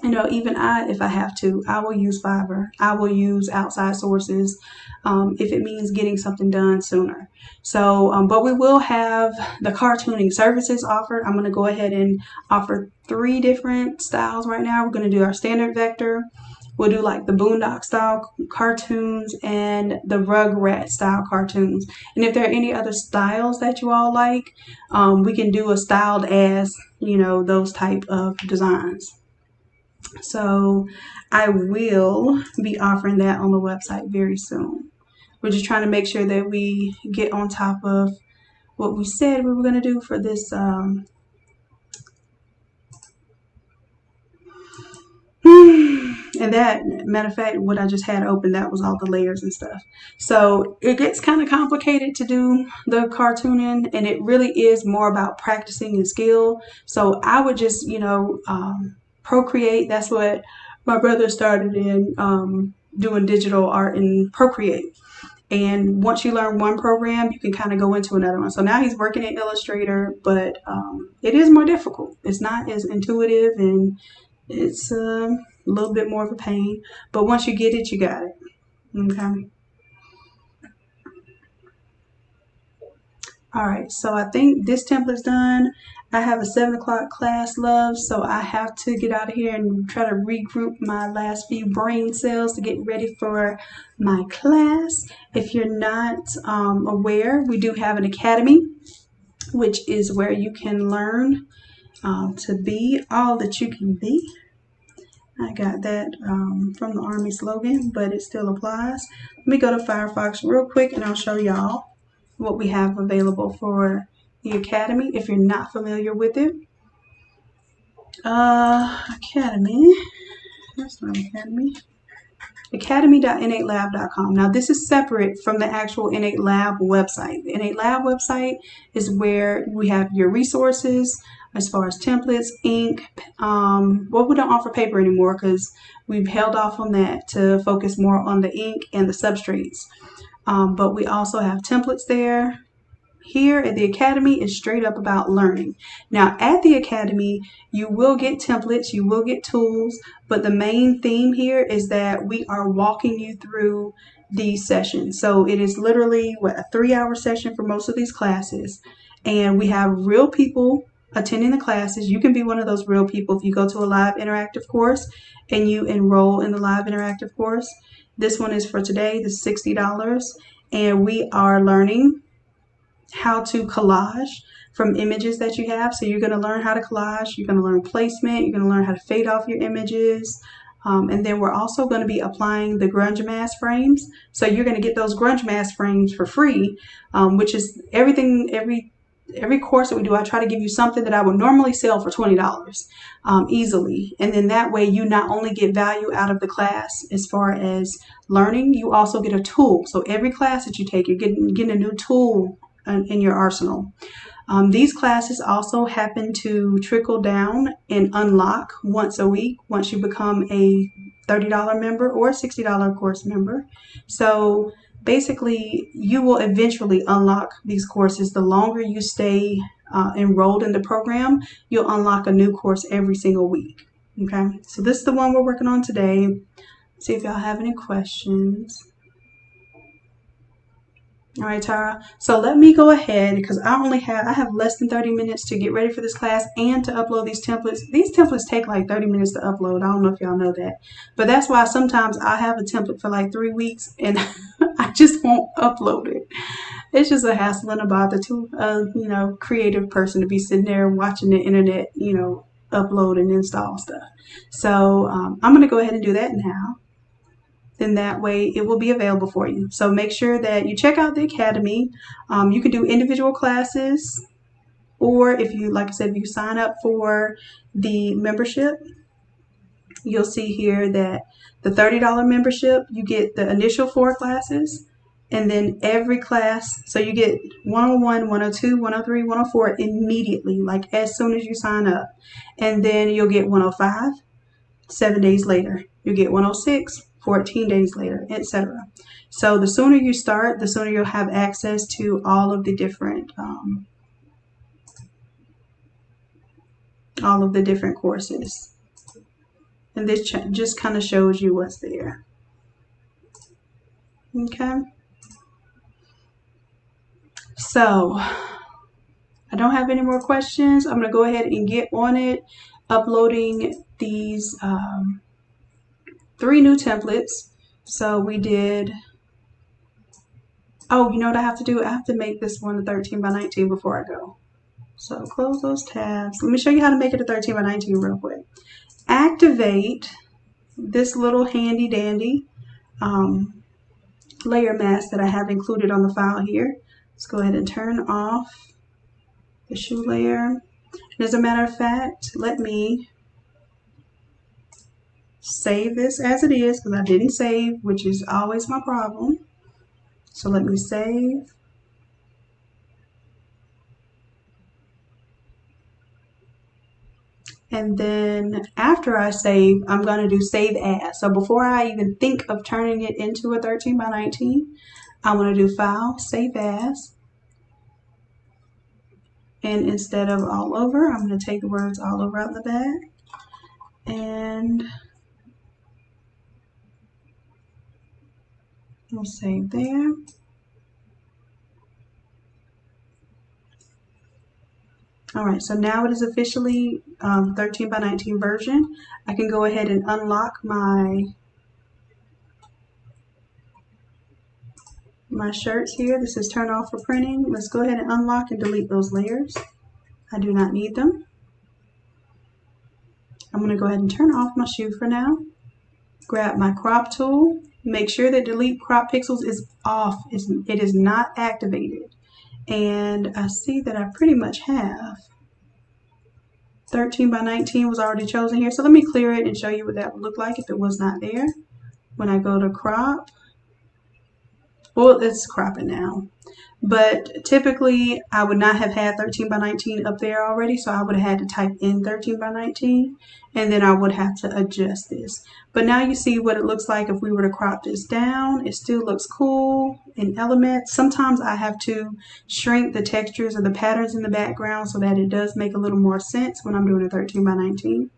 even if I have to, I will use Fiverr. I will use outside sources if it means getting something done sooner. So, but we will have the cartooning services offered. I'm going to go ahead and offer 3 different styles right now. We're going to do our standard vector. We'll do like the Boondock style cartoons and the Rugrat style cartoons. And if there are any other styles that you all like, we can do a styled as, those type of designs. So I will be offering that on the website very soon. We're just trying to make sure that we get on top of what we said we were going to do for this. And that, matter of fact, what I just had open, that was all the layers and stuff. So it gets kind of complicated to do the cartooning, and it really is more about practicing and skill. So I would just, Procreate. That's what my brother started in, doing digital art in Procreate. And once you learn one program, you can kind of go into another one. So now he's working in Illustrator, but it is more difficult. It's not as intuitive, and it's a little bit more of a pain. But once you get it, you got it. Okay. All right, so I think this template's done. I have a 7 o'clock class, love, so I have to get out of here and try to regroup my last few brain cells to get ready for my class. If you're not aware, we do have an academy, which is where you can learn to be all that you can be. I got that from the Army slogan, but it still applies. Let me go to Firefox real quick, and I'll show y'all what we have available for the Academy if you're not familiar with it. Academy, that's not Academy. Academy.innatelab.com. Now this is separate from the actual Innate Lab website. The Innate Lab website is where we have your resources as far as templates, ink. Well, we don't offer paper anymore because we've held off on that to focus more on the ink and the substrates. But we also have templates there. Here at the Academy is straight up about learning. Now at the Academy, you will get templates, you will get tools, but the main theme here is that we are walking you through these sessions. So it is literally a 3-hour session for most of these classes. And we have real people attending the classes. You can be one of those real people if you go to a live interactive course and you enroll in the live interactive course. This one is for today, this is $60. And we are learning how to collage from images that you have. So you're going to learn how to collage, you're going to learn placement, you're going to learn how to fade off your images. And then we're also going to be applying the grunge mask frames. So you're going to get those grunge mask frames for free, which is every course that we do, I try to give you something that I would normally sell for $20 easily. And then that way you not only get value out of the class as far as learning, you also get a tool. So every class that you take, you're getting a new tool in your arsenal. These classes also happen to trickle down and unlock once a week once you become a $30 member or a $60 course member. So basically, you will eventually unlock these courses. The longer you stay enrolled in the program, you'll unlock a new course every single week. Okay, so this is the one we're working on today. See if y'all have any questions. All right, Tara. So let me go ahead because I have less than 30 minutes to get ready for this class and to upload these templates. These templates take like 30 minutes to upload. I don't know if y'all know that, but that's why sometimes I have a template for like 3 weeks and I just won't upload it. It's just a hassle and a bother to creative person to be sitting there watching the internet, upload and install stuff. So I'm going to go ahead and do that now. Then that way it will be available for you. So make sure that you check out the Academy. You can do individual classes Or if you, like I said, if you sign up for the membership, you'll see here that the $30 membership, you get the initial 4 classes, and then every class, so you get 101, 102, 103, 104 immediately, like as soon as you sign up. And then you'll get 105 7 days later. You get 106 14 days later, etc. So the sooner you start, the sooner you'll have access to all of the different courses. And this just kind of shows you what's there. Okay. So I don't have any more questions. I'm going to go ahead and get on it, uploading these 3 new templates. So we did, oh, you know what I have to do? I have to make this one a 13 by 19 before I go. So close those tabs. Let me show you how to make it a 13 by 19 real quick. Activate this little handy dandy layer mask that I have included on the file here. Let's go ahead and turn off the shoe layer. And as a matter of fact, let me save this as it is, because I didn't save, which is always my problem. So let me save. And then after I save, I'm going to do save as. So before I even think of turning it into a 13 by 19, I want to do File, Save As. And instead of all over, I'm going to take the words all over out the back. And we'll save there. All right, so now it is officially 13 by 19 version. I can go ahead and unlock my shirts here. This is turn off for printing. Let's go ahead and unlock and delete those layers. I do not need them. I'm going to go ahead and turn off my shoe for now. Grab my crop tool. Make sure that delete crop pixels is off. It is not activated. And I see that I pretty much have 13 by 19 was already chosen here. So let me clear it and show you what that would look like if it was not there. When I go to crop, well, it's cropping now. But typically I would not have had 13 by 19 up there already, so I would have had to type in 13 by 19 and then I would have to adjust this. But now you see what it looks like if we were to crop this down. It still looks cool in elements. Sometimes I have to shrink the textures or the patterns in the background so that it does make a little more sense when I'm doing a 13 by 19.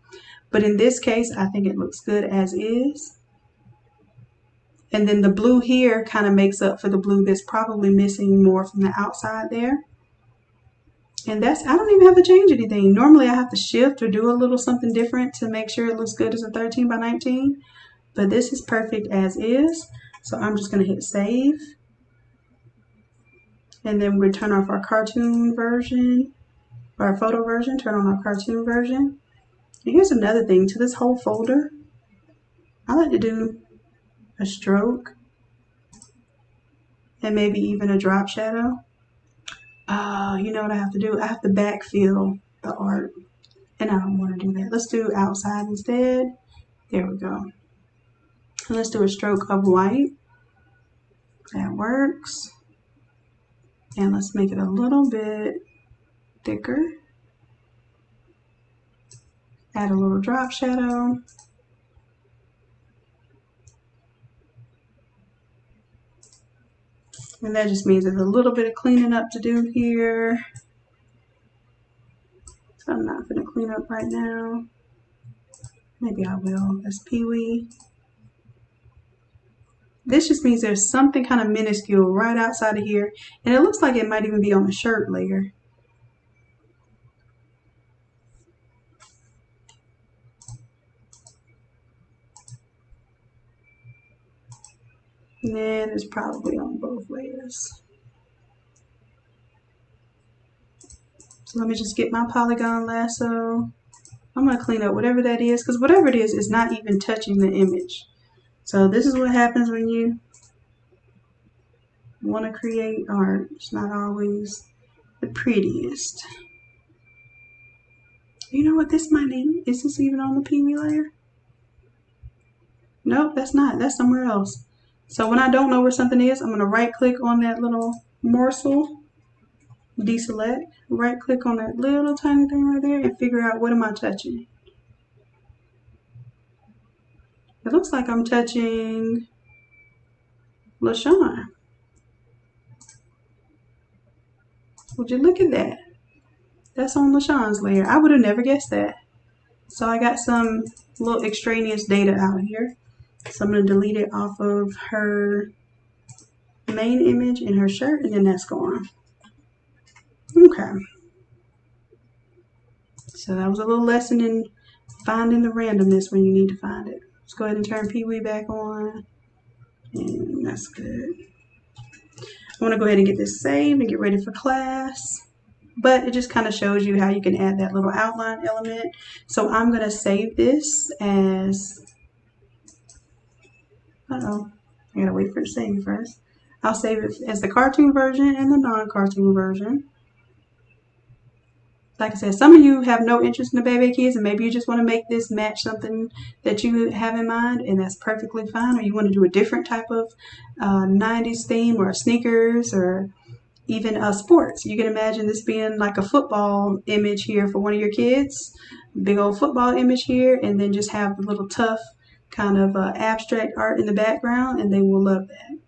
But in this case, I think it looks good as is. And then the blue here kind of makes up for the blue that's probably missing more from the outside there. And that's, I don't even have to change anything. Normally I have to shift or do a little something different to make sure it looks good as a 13 by 19. But this is perfect as is. So I'm just going to hit save. And then we'll turn off our cartoon version, or our photo version, turn on our cartoon version. And here's another thing to this whole folder. I like to do a stroke and maybe even a drop shadow. You know what I have to do? I have to backfill the art, and I don't want to do that. Let's do outside instead. There we go. And let's do a stroke of white. That works. And let's make it a little bit thicker. Add a little drop shadow. And that just means there's a little bit of cleaning up to do here. So I'm not going to clean up right now. Maybe I will. That's Pee-wee. This just means there's something kind of minuscule right outside of here. And it looks like it might even be on the shirt layer. And then it's probably on both layers. So let me just get my polygon lasso. I'm going to clean up whatever that is, because whatever it is not even touching the image. So this is what happens when you want to create art. It's not always the prettiest. You know what this might need? Is this even on the PV layer? Nope, that's not. That's somewhere else. So when I don't know where something is, I'm going to right click on that little morsel, deselect, right click on that little tiny thing right there and figure out what am I touching. It looks like I'm touching LaShawn. Would you look at that? That's on LaShawn's layer. I would have never guessed that. So I got some little extraneous data out here. So I'm going to delete it off of her main image in her shirt, and then that's gone. Okay. So that was a little lesson in finding the randomness when you need to find it. Let's go ahead and turn Pee-wee back on. And that's good. I want to go ahead and get this saved and get ready for class. But it just kind of shows you how you can add that little outline element. So I'm going to save this as, I gotta wait for it to save first. I'll save it as the cartoon version and the non-cartoon version. Like I said, some of you have no interest in the baby kids, and maybe you just want to make this match something that you have in mind, and that's perfectly fine. Or you want to do a different type of 90s theme, or sneakers, or even sports. You can imagine this being like a football image here for one of your kids, big old football image here, and then just have the little tough kind of abstract art in the background, and they will love that.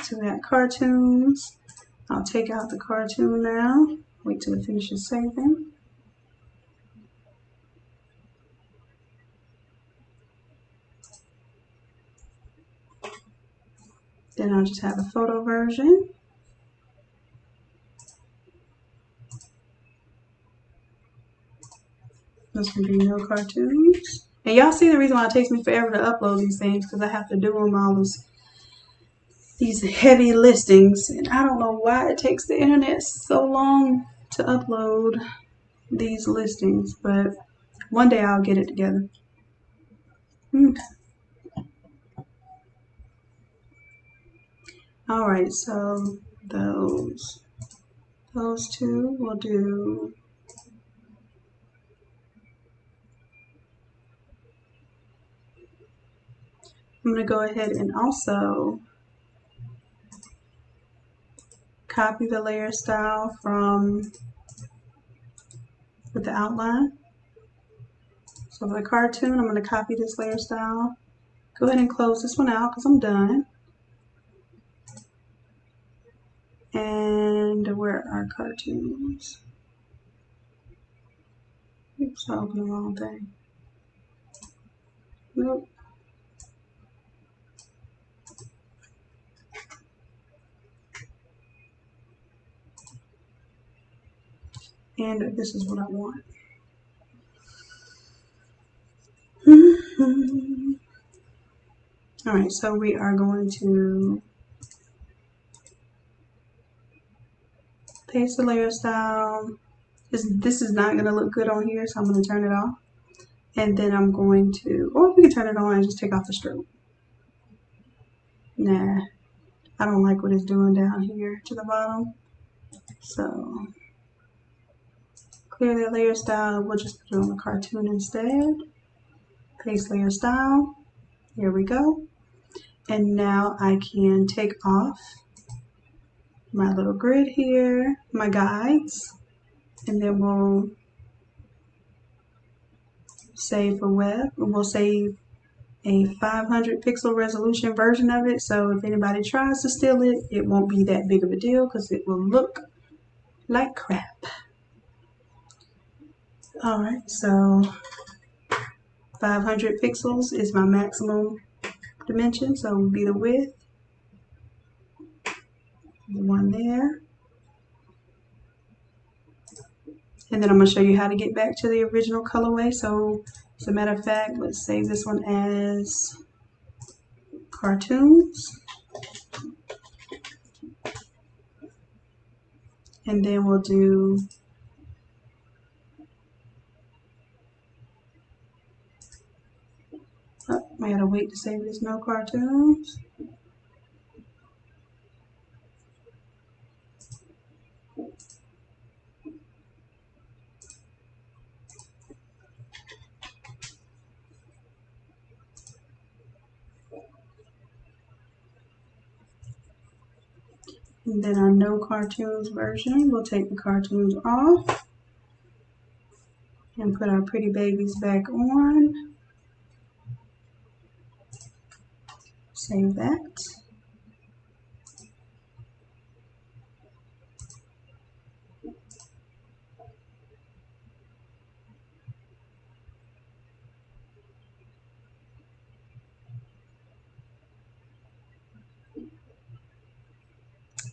So we got cartoons. I'll take out the cartoon now. Wait till it finishes saving. Then I'll just have a photo version. There's going to be no cartoons. And y'all see the reason why it takes me forever to upload these things, because I have to do them all these heavy listings. And I don't know why it takes the internet so long to upload these listings, but one day I'll get it together. All right, so those two we'll do. I'm going to go ahead and also copy the layer style from with the outline. So for the cartoon, I'm going to copy this layer style. Go ahead and close this one out because I'm done. And where are cartoons? Oops, I opened the wrong thing. Nope. And this is what I want. All right, so we are going to paste the layer style. This is not going to look good on here, so I'm going to turn it off. And then I'm going to, or we can turn it on and just take off the stroke. Nah, I don't like what it's doing down here to the bottom. So clear that layer style. We'll just put it on the cartoon instead. Paste layer style. Here we go. And now I can take off my little grid here, my guides, and then we'll save for web, and we'll save a 500 pixel resolution version of it, so if anybody tries to steal it, it won't be that big of a deal because it will look like crap. Alright, so 500 pixels is my maximum dimension, so it will be the width. The one there. And then I'm going to show you how to get back to the original colorway. So as a matter of fact, let's save this one as cartoons. And then we'll do I gotta wait to save this no cartoons. And then our no cartoons version, we'll take the cartoons off and put our pretty babies back on. Save that.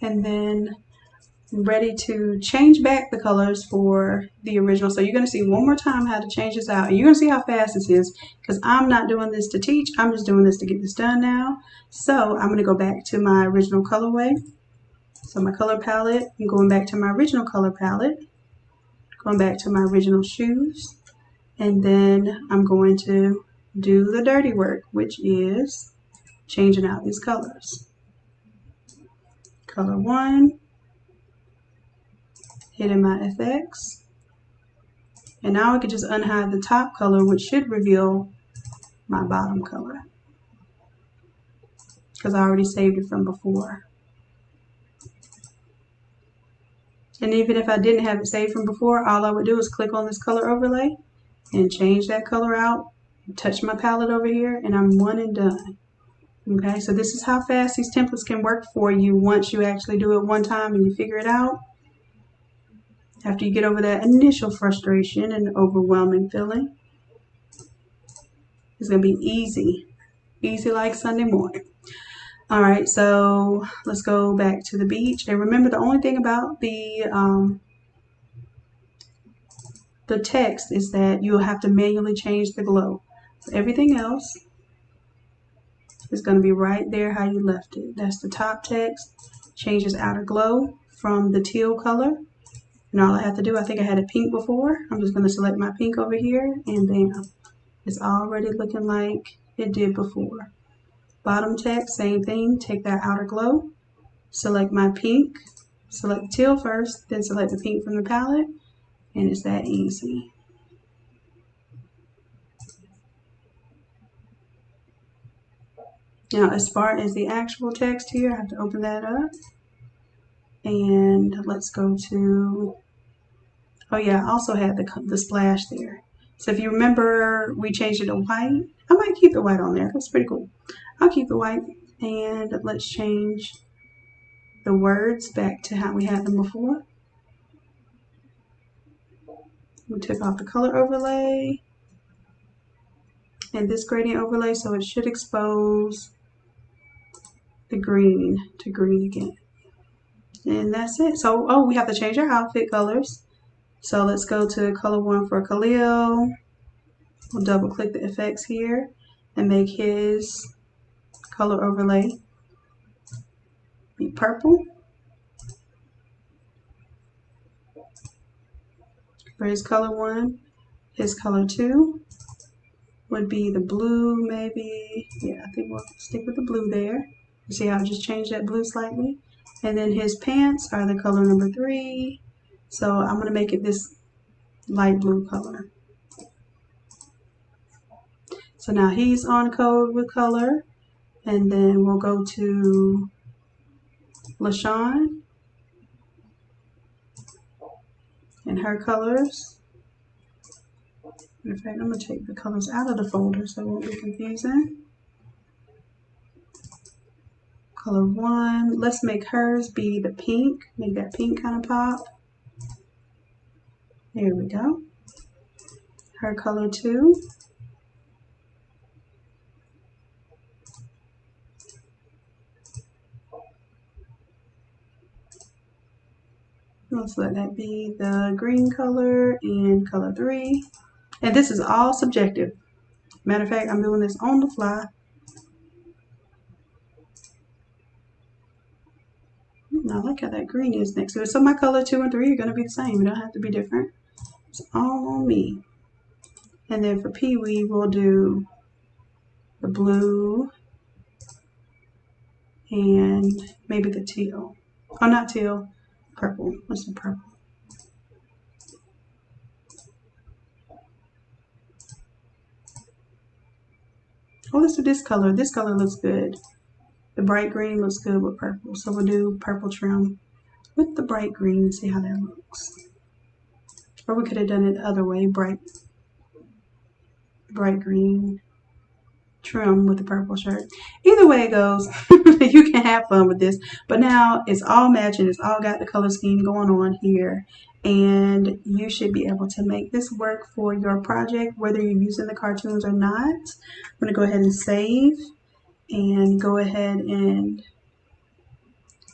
And then I'm ready to change back the colors for the original. So you're going to see one more time how to change this out. And you're going to see how fast this is because I'm not doing this to teach. I'm just doing this to get this done now. So I'm going to go back to my original colorway. So my color palette, I'm going back to my original color palette. Going back to my original shoes. And then I'm going to do the dirty work, which is changing out these colors. Color 1. Hitting my FX. And now I can just unhide the top color, which should reveal my bottom color. Because I already saved it from before. And even if I didn't have it saved from before, all I would do is click on this color overlay and change that color out, touch my palette over here, and I'm one and done. Okay, so this is how fast these templates can work for you once you actually do it one time and you figure it out. After you get over that initial frustration and overwhelming feeling, it's going to be easy. Easy like Sunday morning. All right, so let's go back to the beach. And remember, the only thing about the text is that you'll have to manually change the glow. So everything else is going to be right there how you left it. That's the top text. Changes outer glow from the teal color. And all I have to do, I think I had it pink before. I'm just going to select my pink over here and bam. It's already looking like it did before. Bottom text, same thing. Take that outer glow. Select my pink. Select teal first, then select the pink from the palette. And it's that easy. Now, as far as the actual text here, I have to open that up. And let's go to, oh yeah, I also had the splash there. So if you remember, we changed it to white. I might keep the white on there. That's pretty cool. I'll keep the white. And let's change the words back to how we had them before. We took off the color overlay and this gradient overlay, so it should expose the green to green again. And that's it. So, oh, we have to change our outfit colors. So let's go to color 1 for Khalil. We'll double click the effects here and make his color overlay be purple. For his color 1, his color 2 would be the blue, maybe. Yeah, I think we'll stick with the blue there. You see how I just changed that blue slightly? And then his pants are the color number 3. So I'm going to make it this light blue color. So now he's on code with color. And then we'll go to Shanon and her colors. In fact, I'm going to take the colors out of the folder so it won't be confusing. Color 1, let's make hers be the pink. Make that pink kind of pop. There we go. Her color 2. Let's let that be the green color and color 3. And this is all subjective. Matter of fact, I'm doing this on the fly. I like how that green is next to it. So my color 2 and 3 are going to be the same. It don't have to be different. It's all on me. And then for Pee Wee, we'll do the blue and maybe the teal. Oh, not teal. Purple. Let's do purple. Oh, let's do this color. This color looks good. The bright green looks good with purple. So we'll do purple trim with the bright green and see how that looks. Or we could have done it the other way, bright green trim with the purple shirt. Either way it goes, you can have fun with this. But now it's all matching. It's all got the color scheme going on here. And you should be able to make this work for your project, whether you're using the cartoons or not. I'm going to go ahead and save. And go ahead and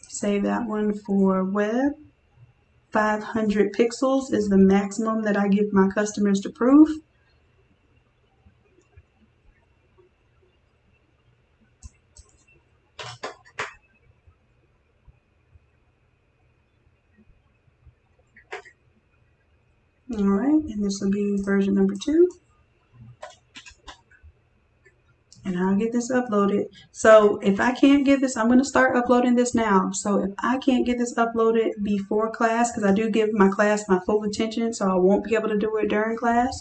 save that one for web. 500 pixels is the maximum that I give my customers to proof. All right, and this will be version number 2. And I'll get this uploaded. So if I can't get this, I'm going to start uploading this now. So if I can't get this uploaded before class, because I do give my class my full attention, so I won't be able to do it during class,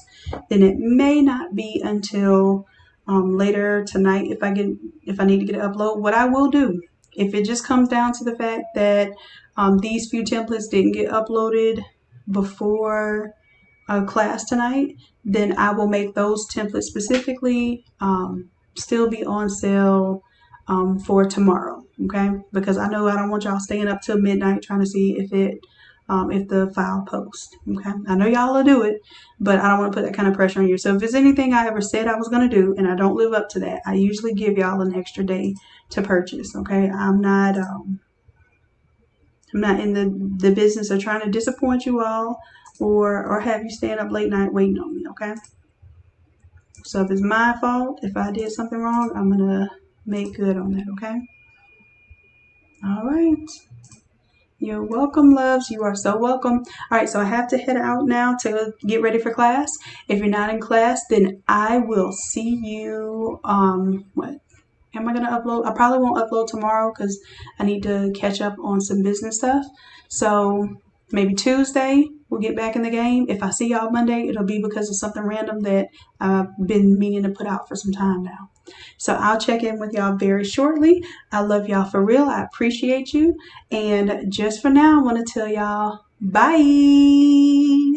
then it may not be until later tonight if I need to get it uploaded. What I will do, if it just comes down to the fact that these few templates didn't get uploaded before class tonight, then I will make those templates specifically still be on sale for tomorrow, okay? Because I know I don't want y'all staying up till midnight trying to see if the file posts, okay? I know y'all will do it, but I don't want to put that kind of pressure on you. So if there's anything I ever said I was going to do and I don't live up to that, I usually give y'all an extra day to purchase, okay? I'm not in the business of trying to disappoint you all or have you staying up late night waiting on me, okay? So if it's my fault, if I did something wrong, I'm going to make good on that, okay? All right. You're welcome, loves. You are so welcome. All right, so I have to head out now to get ready for class. If you're not in class, then I will see you, what am I going to upload? I probably won't upload tomorrow because I need to catch up on some business stuff. So maybe Tuesday we'll get back in the game. If I see y'all Monday, it'll be because of something random that I've been meaning to put out for some time now. So I'll check in with y'all very shortly. I love y'all for real. I appreciate you. And just for now, I want to tell y'all bye.